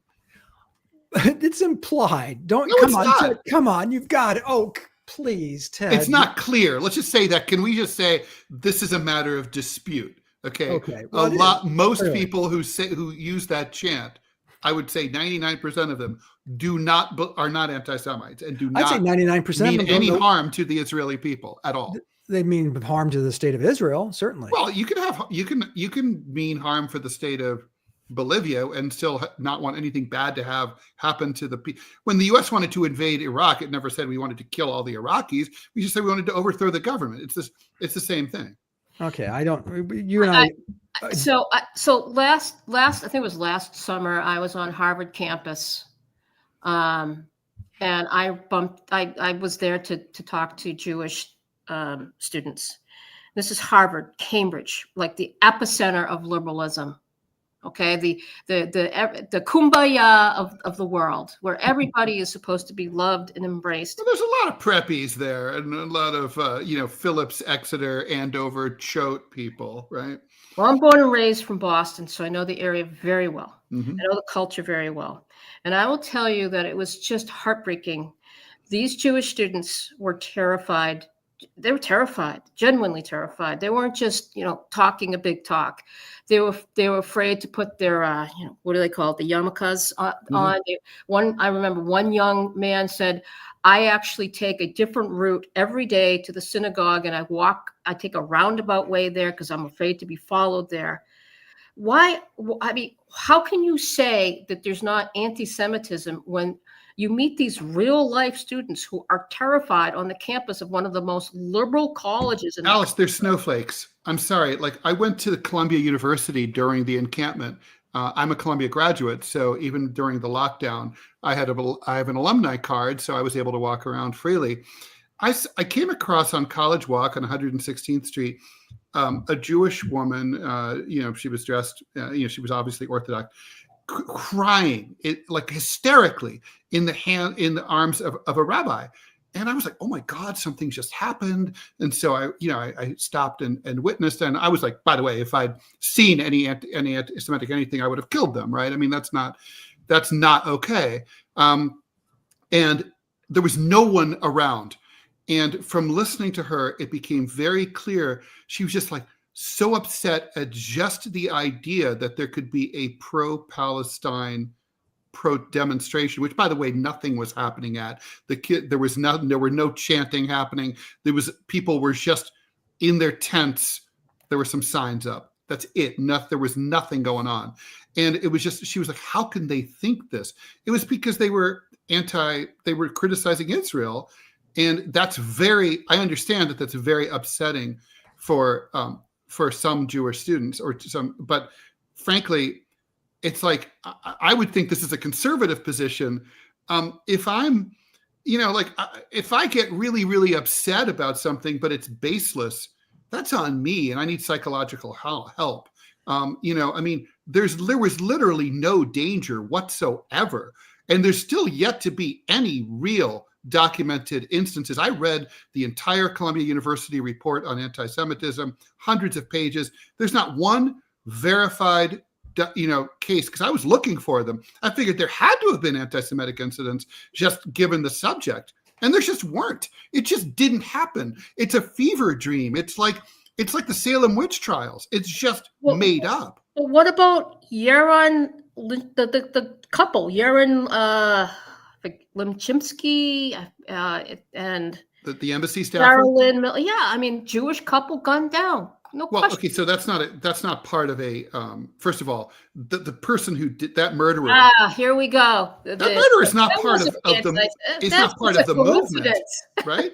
Speaker 2: It's implied. Don't
Speaker 1: No,
Speaker 2: come
Speaker 1: it's
Speaker 2: on,
Speaker 1: not.
Speaker 2: Ted, come on. You've got it. Oh, please, Ted.
Speaker 1: It's not clear. Let's just say that. Can we just say this is a matter of dispute? Okay.
Speaker 2: Okay. Well,
Speaker 1: Most
Speaker 2: Clearly.
Speaker 1: people who use that chant, I would say 99% of them are not anti-Semites and do
Speaker 2: I'd say
Speaker 1: not
Speaker 2: 99%
Speaker 1: mean
Speaker 2: of them
Speaker 1: any
Speaker 2: don't-
Speaker 1: harm to the Israeli people at all.
Speaker 2: They mean harm to the state of Israel, certainly.
Speaker 1: Well, you can mean harm for the state of Bolivia and still not want anything bad to have happen to the people. When the U.S. wanted to invade Iraq, it never said we wanted to kill all the Iraqis. We just said we wanted to overthrow the government. It's the same thing.
Speaker 2: Okay, I don't. You and I.
Speaker 3: So last I think it was last summer, I was on Harvard campus, and I was there to talk to Jewish students. This is Harvard, Cambridge, like the epicenter of liberalism. Okay, the kumbaya of the world, where everybody is supposed to be loved and embraced.
Speaker 1: Well, there's a lot of preppies there, and a lot of Phillips, Exeter, Andover, Choate people, right?
Speaker 3: Well, I'm born and raised from Boston, so I know the area very well.
Speaker 1: Mhm.
Speaker 3: I know the culture very well. And I will tell you that it was just heartbreaking. These Jewish students were terrified. They were terrified, genuinely terrified. They weren't just, talking a big talk. They were afraid to put their, what do they call it? The yarmulkes on. I remember one young man said, I actually take a different route every day to the synagogue, and I take a roundabout way there because I'm afraid to be followed there. Why? I mean, how can you say that there's not anti-Semitism when you meet these real life students who are terrified on the campus of one of the most liberal colleges?
Speaker 1: Alice, they're snowflakes. I'm sorry. Like, I went to Columbia University during the encampment. I'm a Columbia graduate, so even during the lockdown, I have an alumni card, so I was able to walk around freely. I came across on College Walk on 116th Street a Jewish woman. She was dressed. She was obviously Orthodox, crying, like hysterically, in the arms of a rabbi. And I was like, oh my God, something just happened. And so I stopped and witnessed. And I was like, by the way, if I'd seen any anti-Semitic anything, I would have killed them, right? I mean, that's not okay. And there was no one around. And from listening to her, it became very clear she was just like so upset at just the idea that there could be a pro-Palestine demonstration, which, by the way, nothing was happening at. There were no chanting happening. People were just in their tents. There were some signs up. That's it. There was nothing going on. And it was just, she was like, how can they think this? It was because they were criticizing Israel. And I understand that that's very upsetting for some Jewish students but frankly, it's like, I would think this is a conservative position. If I'm, if I get really, really upset about something, but it's baseless, that's on me, and I need psychological help. I mean, there was literally no danger whatsoever, and there's still yet to be any real documented instances. I read the entire Columbia University report on anti-Semitism, hundreds of pages. There's not one verified case, because I was looking for them. I figured there had to have been anti-Semitic incidents just given the subject, and there just weren't. It just didn't happen. It's a fever dream. It's like the Salem witch trials. It's just made up.
Speaker 3: What about Yaron, the couple, Yaron Limchimsky and
Speaker 1: The embassy staffer?
Speaker 3: Carolyn, I mean, Jewish couple gunned down. No question.
Speaker 1: Okay, so that's not part of a. First of all, the person who did that murderer.
Speaker 3: Here we go.
Speaker 1: That murderer is not part of the. It's not part of the movement, right?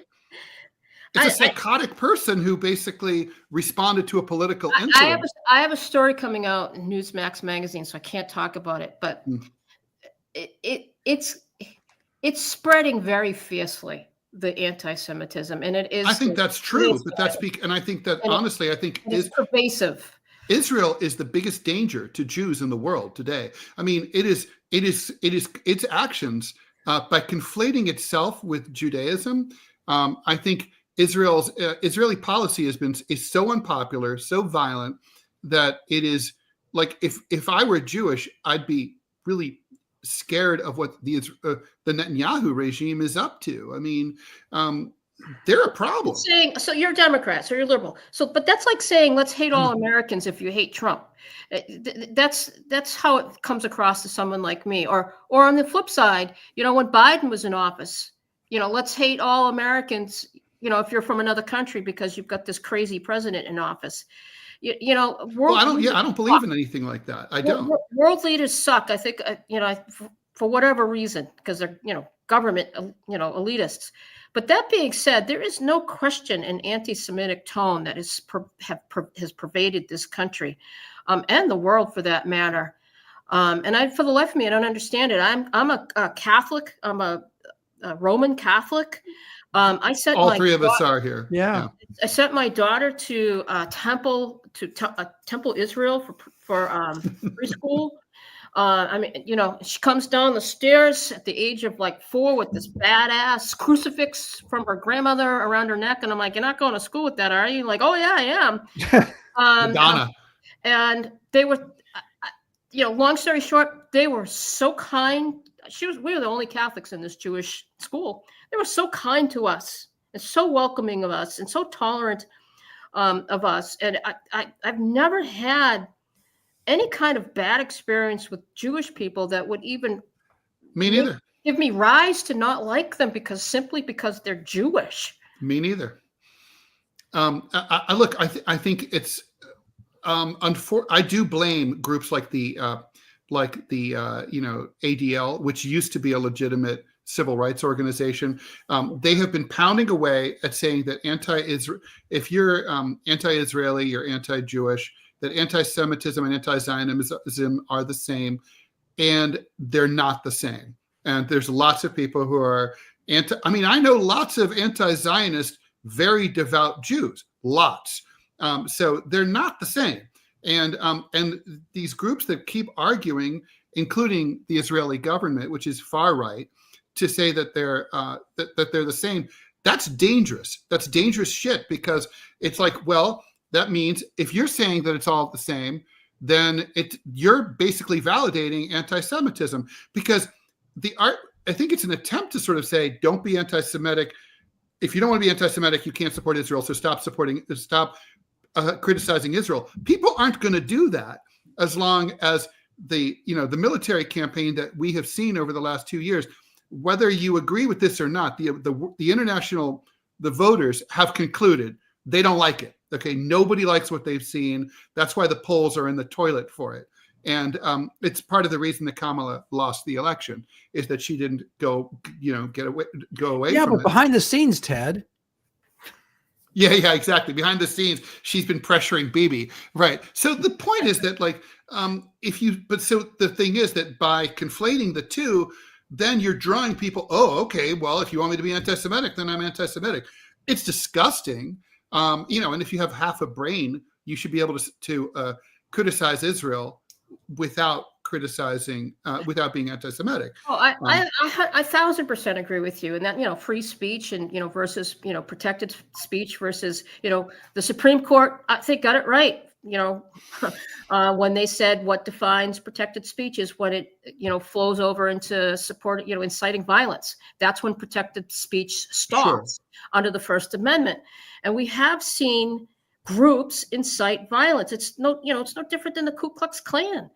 Speaker 1: It's a psychotic person who basically responded to a political incident.
Speaker 3: I have a story coming out in Newsmax Magazine, so I can't talk about it, but it's spreading very fiercely, the anti-Semitism, and it is.
Speaker 1: I think that's true, but and I think that honestly, I think
Speaker 3: is pervasive.
Speaker 1: Israel is the biggest danger to Jews in the world today. I mean, its actions by conflating itself with Judaism. I think Israeli policy is so unpopular, so violent that it is like if I were Jewish, I'd be really scared of what the Netanyahu regime is up to. I mean, they're a problem.
Speaker 3: So you're a Democrat, so you're liberal. But that's like saying let's hate all Americans if you hate Trump. That's how it comes across to someone like me. Or on the flip side, when Biden was in office, let's hate all Americans. If you're from another country because you've got this crazy president in office. I
Speaker 1: don't believe in anything like that. I don't.
Speaker 3: World leaders suck. I think for whatever reason, because they're government elitists. But that being said, there is no question an anti-Semitic tone that has pervaded this country, and the world for that matter. And for the life of me, I don't understand it. I'm a Catholic. I'm a Roman Catholic. I sent
Speaker 1: all three of us are here.
Speaker 2: Yeah.
Speaker 3: I sent my daughter to Temple Israel for preschool. She comes down the stairs at the age of 4 with this badass crucifix from her grandmother around her neck. And I'm like, you're not going to school with that, are you? Like, oh yeah, I am.
Speaker 1: Donna.
Speaker 3: And they were, long story short, they were so kind. We were the only Catholics in this Jewish school. They were so kind to us and so welcoming of us and so tolerant of us. And I've never had any kind of bad experience with Jewish people that would even
Speaker 1: me neither
Speaker 3: give me rise to not like them simply because they're Jewish.
Speaker 1: Me neither. I think it's I do blame groups like the ADL, which used to be a legitimate civil rights organization. They have been pounding away at saying that if you're anti-Israeli, you're anti-Jewish, that anti-Semitism and anti-Zionism are the same, and they're not the same. And there's lots of people who are I know lots of anti-Zionist, very devout Jews, lots. So they're not the same. And these groups that keep arguing, including the Israeli government, which is far right, to say that they're the same, that's dangerous. That's dangerous shit, because it's like, well, that means if you're saying that it's all the same, then you're basically validating anti-Semitism, because I think it's an attempt to sort of say, don't be anti-Semitic. If you don't want to be anti-Semitic, you can't support Israel. So stop criticizing Israel. People aren't going to do that as long as the military campaign that we have seen over the last 2 years, whether you agree with this or not, the voters have concluded they don't like it. Okay, nobody likes what they've seen. That's why the polls are in the toilet for it. And it's part of the reason that Kamala lost the election, is that she didn't go away.
Speaker 2: Yeah,
Speaker 1: from
Speaker 2: but behind the scenes, Ted.
Speaker 1: Yeah, exactly. Behind the scenes, she's been pressuring Bibi, right? So the point is that, so the thing is that by conflating the two, then you're drawing people. Oh, okay. Well, if you want me to be anti-Semitic, then I'm anti-Semitic. It's disgusting. And if you have half a brain, you should be able to criticize Israel without being anti-Semitic.
Speaker 3: Oh, I 1,000% agree with you. And that, free speech and, versus, protected speech versus, the Supreme Court, I think, got it right. When they said what defines protected speech is when it, flows over into support, inciting violence. That's when protected speech stops under the First Amendment. And we have seen groups incite violence. It's no different than the Ku Klux Klan.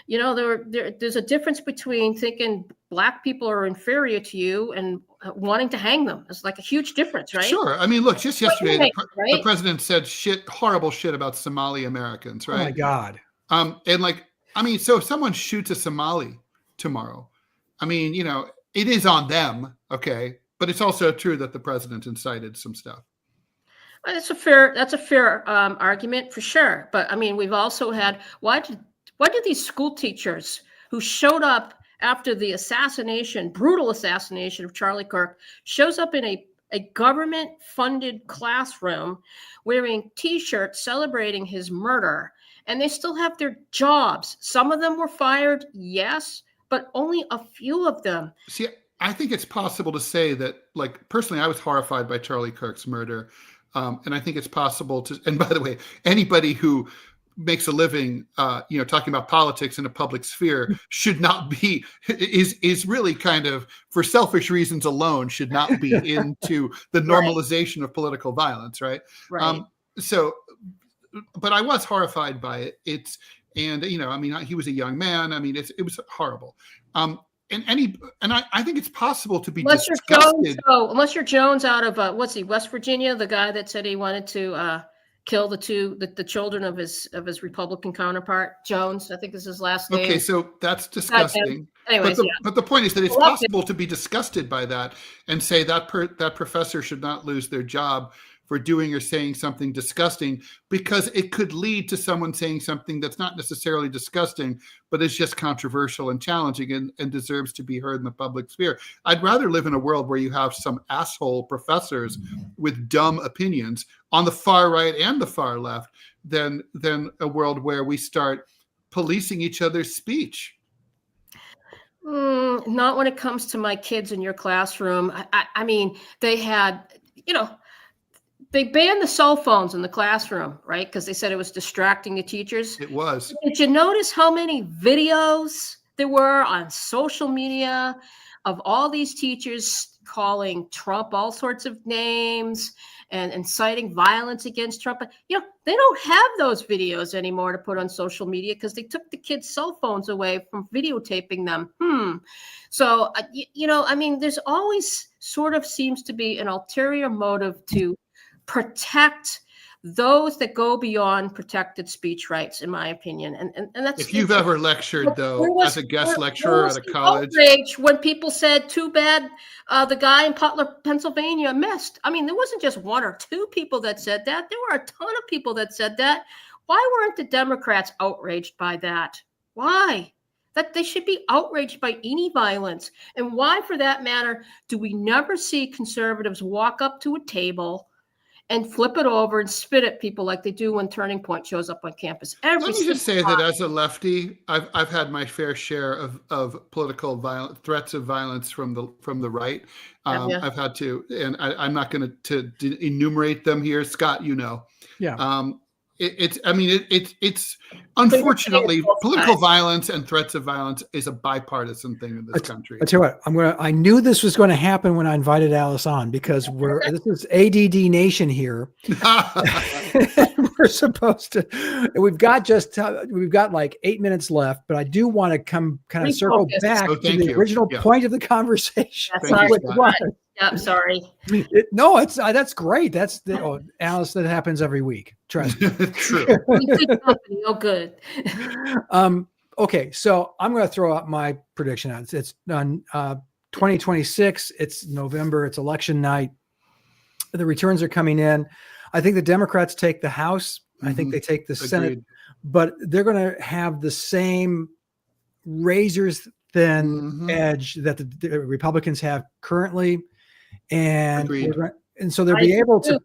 Speaker 3: There's a difference between thinking Black people are inferior to you and wanting to hang them. It's like a huge difference, right?
Speaker 1: Sure. I mean, look, just yesterday, the president said horrible shit about Somali Americans, right?
Speaker 2: Oh my God.
Speaker 1: So if someone shoots a Somali tomorrow, it is on them, okay? But it's also true that the president incited some stuff.
Speaker 3: That's a fair argument for sure. But we've also had, why did these school teachers who showed up after the brutal assassination of Charlie Kirk, shows up in a government-funded classroom wearing T-shirts celebrating his murder, and they still have their jobs. Some of them were fired, yes, but only a few of them.
Speaker 1: See, I think it's possible to say that, like, personally, I was horrified by Charlie Kirk's murder. And I think it's possible to, and by the way, anybody who makes a living, talking about politics in a public sphere should not be, is really kind of, for selfish reasons alone, should not be into the normalization of political violence, right?
Speaker 3: Right.
Speaker 1: But I was horrified by it. He was a young man. I mean, it was horrible. I think it's possible to be disgusted.
Speaker 3: Unless you're Jones out of West Virginia, the guy that said he wanted to kill the children of his Republican counterpart, Jones, I think is his last name.
Speaker 1: Okay, so that's disgusting.
Speaker 3: Anyways,
Speaker 1: but the point is that it's possible to be disgusted by that and say that professor should not lose their job for doing or saying something disgusting, because it could lead to someone saying something that's not necessarily disgusting, but is just controversial and challenging and deserves to be heard in the public sphere. I'd rather live in a world where you have some asshole professors with dumb opinions on the far right and the far left than a world where we start policing each other's speech.
Speaker 3: Not when it comes to my kids in your classroom. I mean, they had, they banned the cell phones in the classroom, right? Because they said it was distracting the teachers.
Speaker 1: It was.
Speaker 3: Did you notice how many videos there were on social media of all these teachers calling Trump all sorts of names and inciting violence against Trump? They don't have those videos anymore to put on social media because they took the kids' cell phones away from videotaping them. So, there's always sort of seems to be an ulterior motive to protect those that go beyond protected speech rights, in my opinion. And that's,
Speaker 1: if you've ever lectured, though, as a guest lecturer at a college,
Speaker 3: when people said, too bad the guy in Butler, Pennsylvania missed. I mean, there wasn't just one or two people that said that. There were a ton of people that said that. Why weren't the Democrats outraged by that? Why? That they should be outraged by any violence. And why, for that matter, do we never see conservatives walk up to a table and flip it over and spit at people like they do when Turning Point shows up on campus?
Speaker 1: Let me just say that as a lefty, I've had my fair share of political violence, threats of violence from the right. I've had to, and I'm not going to enumerate them here. Scott, Yeah. It's unfortunately political violence and threats of violence is a bipartisan thing in this country.
Speaker 2: I tell you what, I knew this was going to happen when I invited Alice on, because this is ADD Nation here. We're supposed to, we've got like 8 minutes left, but I do want to come kind of circle back to the original point of the conversation.
Speaker 3: I'm sorry.
Speaker 2: That's great. That's Alice, that happens every week. Trust me.
Speaker 1: True.
Speaker 3: Good company. Oh, good.
Speaker 2: Okay, so I'm going to throw out my prediction. It's on 2026. It's November. It's election night. The returns are coming in. I think the Democrats take the House. I think they take the Senate, but they're going to have the same razors thin edge that the Republicans have currently. And so they'll be able to,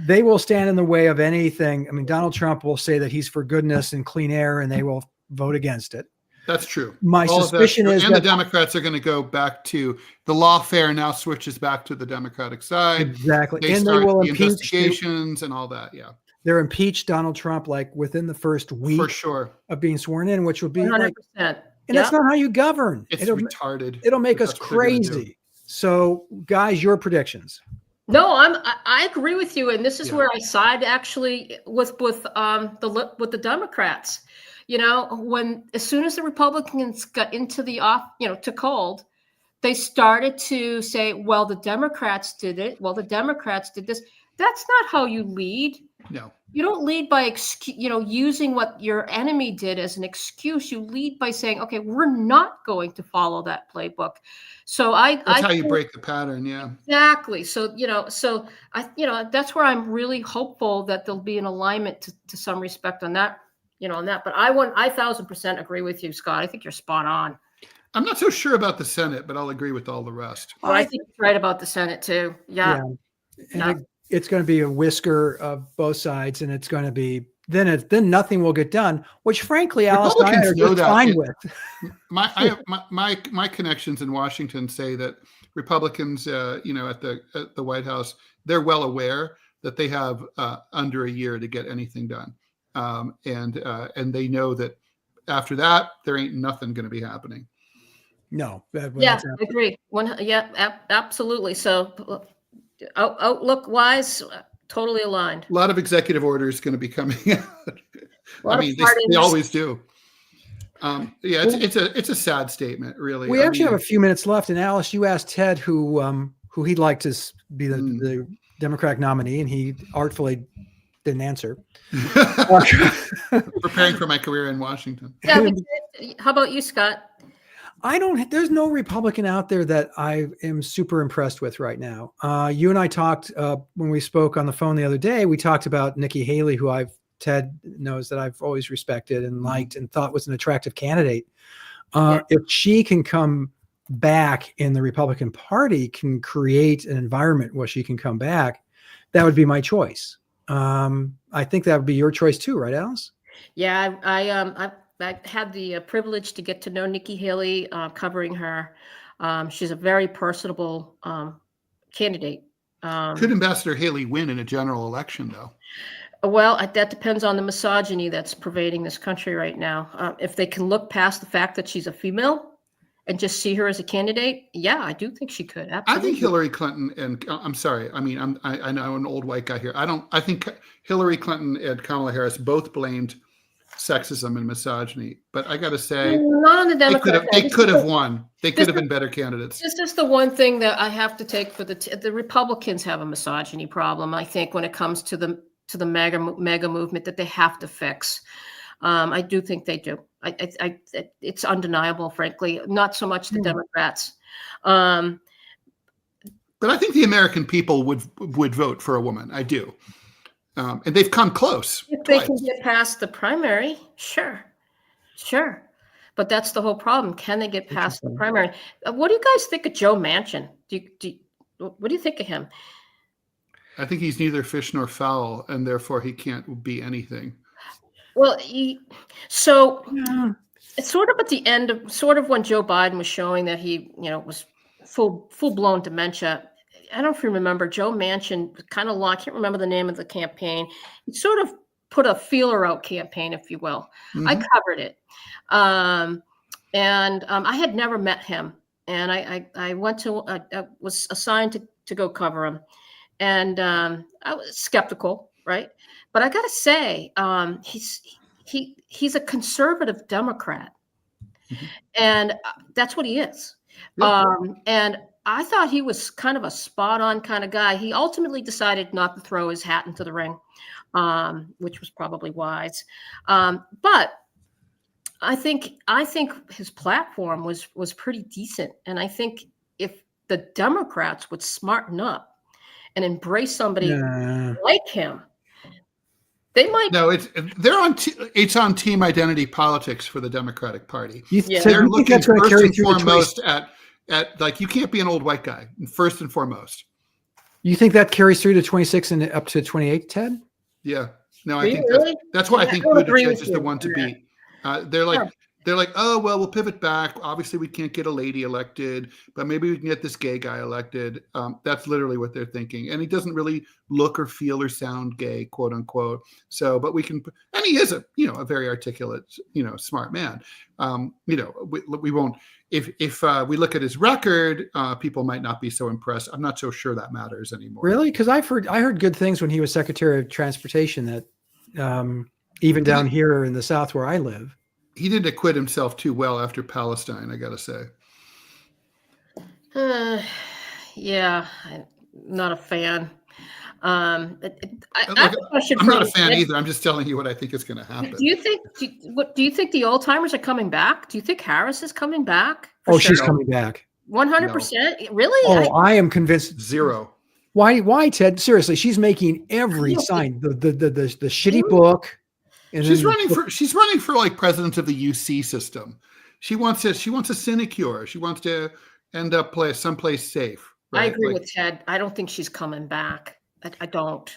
Speaker 2: they will stand in the way of anything. I mean, Donald Trump will say that he's for goodness and clean air, and they will vote against it.
Speaker 1: That's true.
Speaker 2: My suspicion is
Speaker 1: that the Democrats are going to go back to the lawfare now switches back to the Democratic side.
Speaker 2: Exactly.
Speaker 1: And they will impeach investigations and all that. Yeah.
Speaker 2: They're impeached Donald Trump like within the first week
Speaker 1: for sure
Speaker 2: of being sworn in, which would be
Speaker 3: 100%.
Speaker 2: And that's not how you govern.
Speaker 1: It's retarded.
Speaker 2: It'll make us crazy. So, guys, your predictions.
Speaker 3: No, I agree with you, and this is where I side actually with the Democrats. As soon as the Republicans got into the to cold, they started to say, "Well, the Democrats did it. Well, the Democrats did this." That's not how you lead.
Speaker 1: No.
Speaker 3: You don't lead by using what your enemy did as an excuse. You lead by saying, "Okay, we're not going to follow that playbook." So
Speaker 1: that's how you break the pattern. Yeah,
Speaker 3: exactly. So that's where I'm really hopeful that there'll be an alignment to some respect on that. But I 1,000% agree with you, Scott. I think you're spot on.
Speaker 1: I'm not so sure about the Senate, but I'll agree with all the rest.
Speaker 3: Well, I think you're right about the Senate too. Yeah.
Speaker 2: And it's going to be a whisker of both sides, and it's going to be then nothing will get done. Which, frankly, Alice and I are just fine with.
Speaker 1: My connections in Washington say that Republicans, at the White House, they're well aware that they have under a year to get anything done, and they know that after that there ain't nothing going to be happening.
Speaker 2: No.
Speaker 3: Yeah, I agree. Absolutely. So outlook wise, totally aligned.
Speaker 1: A lot of executive orders going to be coming out. I mean, they always do. It's a sad statement, really.
Speaker 2: We actually have a few minutes left, and Alice, you asked Ted who he'd like to be the Democratic nominee, and he artfully didn't answer.
Speaker 1: Preparing for my career in Washington.
Speaker 3: Yeah, how about you, Scott?
Speaker 2: There's no Republican out there that I am super impressed with right now. You and I talked when we spoke on the phone the other day, we talked about Nikki Haley, who Ted knows that I've always respected and liked and thought was an attractive candidate. If she can come back in the Republican Party, can create an environment where she can come back, that would be my choice. I think that would be your choice too, right, Alice?
Speaker 3: Yeah, I had the privilege to get to know Nikki Haley, covering her. She's a very personable candidate.
Speaker 1: Could Ambassador Haley win in a general election, though?
Speaker 3: Well, that depends on the misogyny that's pervading this country right now. If they can look past the fact that she's a female and just see her as a candidate, yeah, I do think she could. Absolutely.
Speaker 1: I think Hillary Clinton and I'm sorry. I mean, I know I'm an old white guy here. I think Hillary Clinton and Kamala Harris both blamed sexism and misogyny, but I got to say,
Speaker 3: not on the Democrat.
Speaker 1: They could have won. They could have been better candidates.
Speaker 3: This is the one thing that I have to take for the Republicans have a misogyny problem. I think when it comes to the mega movement that they have to fix. I do think they do. It's undeniable, frankly. Not so much the Democrats.
Speaker 1: But I think the American people would vote for a woman. I do. And they've come close.
Speaker 3: If they can get past the primary, sure. But that's the whole problem. Can they get past the primary? What do you guys think of Joe Manchin? What do you think of him?
Speaker 1: I think he's neither fish nor fowl, and therefore he can't be anything.
Speaker 3: Well, it's sort of at the end of when Joe Biden was showing that he, was full blown dementia. I don't know if you remember Joe Manchin kind of I can't remember the name of the campaign. He sort of put a feeler out campaign, if you will. Mm-hmm. I covered it. And I had never met him. And I went to, I was assigned to go cover him. And I was skeptical, right? But I got to say, he's a conservative Democrat. Mm-hmm. And that's what he is. Yeah. And I thought he was kind of a spot on kind of guy. He ultimately decided not to throw his hat into the ring, which was probably wise. But I think his platform was pretty decent. And I think if the Democrats would smarten up and embrace somebody like him, they might.
Speaker 1: No, it's on team identity politics for the Democratic Party.
Speaker 2: They're looking first and foremost
Speaker 1: at like, you can't be an old white guy, first and foremost.
Speaker 2: You think that carries through to 26 and up to 28, Ted?
Speaker 1: Yeah. No, I think that's why I think Buttigieg is the one to beat. They're like, oh, well, we'll pivot back. Obviously, we can't get a lady elected, but maybe we can get this gay guy elected. That's literally what they're thinking. And he doesn't really look or feel or sound gay, quote unquote. So, but we can, and he is a very articulate, smart man. We won't, if we look at his record, people might not be so impressed. I'm not so sure that matters anymore.
Speaker 2: Really? Because I heard good things when he was Secretary of Transportation that even down here in the South where I live.
Speaker 1: He didn't acquit himself too well after Palestine, I got to say.
Speaker 3: Yeah, I'm not a fan.
Speaker 1: I'm not a fan either. I'm just telling you what I think is going to happen.
Speaker 3: Do you think the old timers are coming back? Do you think Harris is coming back?
Speaker 2: She's coming back.
Speaker 3: 100%. Really?
Speaker 2: I am convinced.
Speaker 1: Zero.
Speaker 2: Why, Ted? Seriously, she's making every sign. The shitty book. And
Speaker 1: she's running for like president of the UC system. She wants a sinecure. She wants to end up someplace safe.
Speaker 3: I
Speaker 1: right?
Speaker 3: agree
Speaker 1: Like,
Speaker 3: with Ted. I don't think she's coming back. I don't.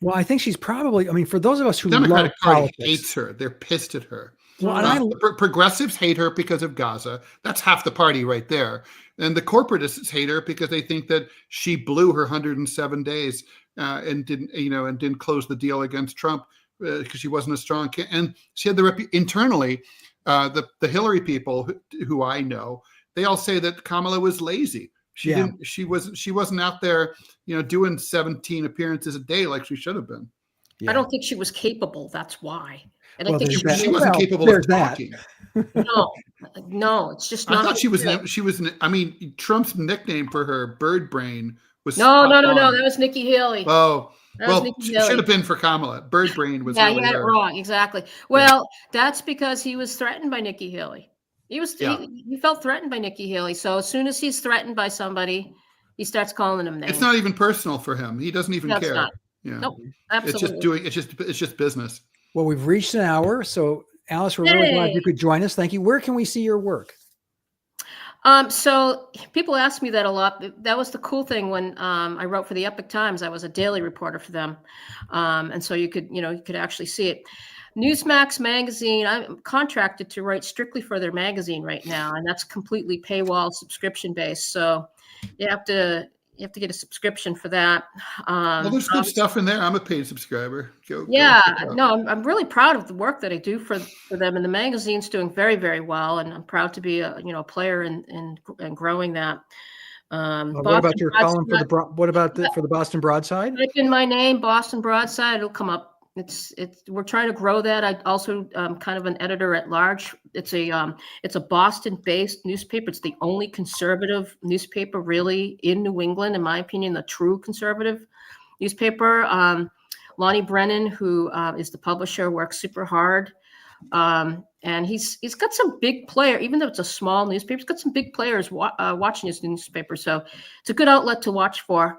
Speaker 2: Well, I think she's probably, I mean, for those of us who love
Speaker 1: Democratic Party
Speaker 2: politics,
Speaker 1: hates her. They're pissed at her.
Speaker 2: well, and I,
Speaker 1: The progressives hate her because of Gaza. That's half the party right there. And the corporatists hate her because they think that she blew her 107 days and didn't close the deal against Trump because she wasn't a strong and she had the internally. The Hillary people who I know, they all say that Kamala was lazy. She wasn't out there, doing 17 appearances a day like she should have been.
Speaker 2: yeah.
Speaker 3: I don't think she was capable. That's why. And
Speaker 2: Well,
Speaker 3: I think
Speaker 1: She wasn't capable of talking.
Speaker 3: No, it's just
Speaker 1: I
Speaker 3: not.
Speaker 1: thought she was. I mean, Trump's nickname for her, Bird Brain, was
Speaker 3: No.
Speaker 1: spot on.
Speaker 3: That was Nikki Haley.
Speaker 1: Oh, well,
Speaker 3: Nikki
Speaker 1: she
Speaker 3: Haley.
Speaker 1: should have been for Kamala. Bird Brain was.
Speaker 3: Yeah,
Speaker 1: really
Speaker 3: he had
Speaker 1: her.
Speaker 3: it wrong. Exactly. Well, that's because he was threatened by Nikki Haley. He felt threatened by Nikki Haley. So as soon as he's threatened by somebody, he starts calling them names.
Speaker 1: It's not even personal for him. He doesn't even care.
Speaker 3: Not.
Speaker 1: Yeah.
Speaker 3: Nope. Absolutely.
Speaker 1: It's just business.
Speaker 2: Well, we've reached an hour. So Alice, we're really glad you could join us. Thank you. Where can we see your work?
Speaker 3: So people ask me that a lot. That was the cool thing when I wrote for the Epoch Times. I was a daily reporter for them, and so you could actually see it. Newsmax Magazine. I'm contracted to write strictly for their magazine right now, and that's completely paywall subscription based. So you have to get a subscription for that.
Speaker 1: Well, there's good stuff in there. I'm a paid subscriber.
Speaker 3: I'm really proud of the work that I do for them, and the magazine's doing very, very well. And I'm proud to be a player in growing that.
Speaker 2: What about your column for the Boston Broadside?
Speaker 3: Type in my name, Boston Broadside. It'll come up. We're trying to grow that. I also kind of an editor at large. It's a Boston-based newspaper. It's the only conservative newspaper really in New England, in my opinion, the true conservative newspaper. Lonnie Brennan, who is the publisher, works super hard, and he's got some big player. Even though it's a small newspaper, he's got some big players watching his newspaper. So it's a good outlet to watch for.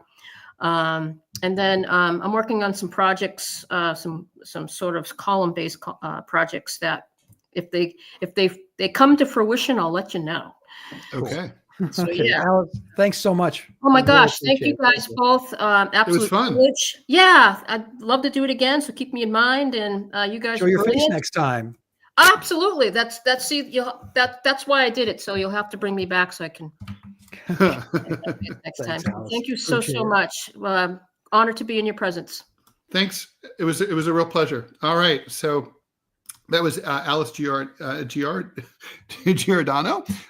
Speaker 3: And then I'm working on some projects, some sort of column-based projects that if they come to fruition, I'll let you know.
Speaker 1: Okay.
Speaker 3: So,
Speaker 2: okay.
Speaker 3: yeah.
Speaker 2: Alice, thanks so much.
Speaker 3: Oh my gosh, thank you guys both. Absolute
Speaker 1: It was fun.
Speaker 3: privilege. Yeah, I'd love to do it again. So keep me in mind, and you guys
Speaker 2: show your face next time.
Speaker 3: Absolutely. That's why I did it. So you'll have to bring me back so I can. Next time.
Speaker 2: Alice.
Speaker 3: Thank you so much. Honored to be in your presence.
Speaker 1: Thanks. It was a real pleasure. All right. So that was Alice Giordano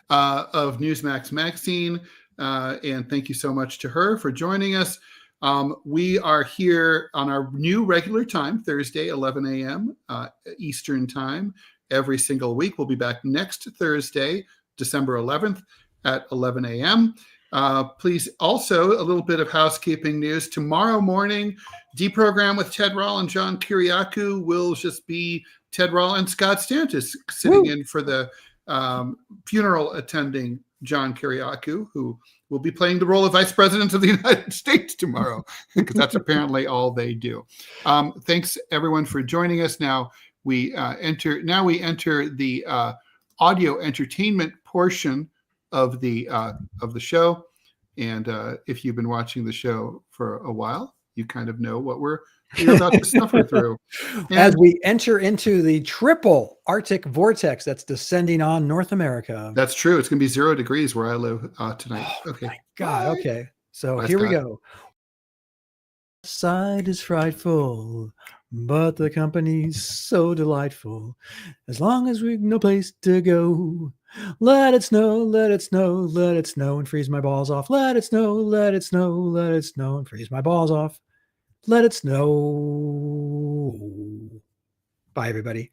Speaker 1: of Newsmax Magazine. And thank you so much to her for joining us. We are here on our new regular time, Thursday, 11 a.m. Eastern time, every single week. We'll be back next Thursday, December 11th at 11 a.m. Please also, a little bit of housekeeping news. Tomorrow morning, Deprogram with Ted Rall and John Kiriakou will just be Ted Rall and Scott Stantis sitting in for the funeral attending John Kiriakou, who will be playing the role of Vice President of the United States tomorrow, because that's apparently all they do. Thanks everyone for joining us. Now we enter the audio entertainment portion of the show, and if you've been watching the show for a while, you kind of know what we're about to suffer through.
Speaker 2: As we enter into the triple Arctic vortex that's descending on North America.
Speaker 1: That's true. It's going to be 0 degrees where I live tonight. Okay.
Speaker 2: My God. Bye. Okay. So
Speaker 1: Bye,
Speaker 2: here
Speaker 1: Scott.
Speaker 2: we go. Side is frightful, but the company's so delightful. As long as we've no place to go, let it snow, let it snow, let it snow and freeze my balls off. Let it snow, let it snow, let it snow and freeze my balls off. Let it snow. Bye, everybody.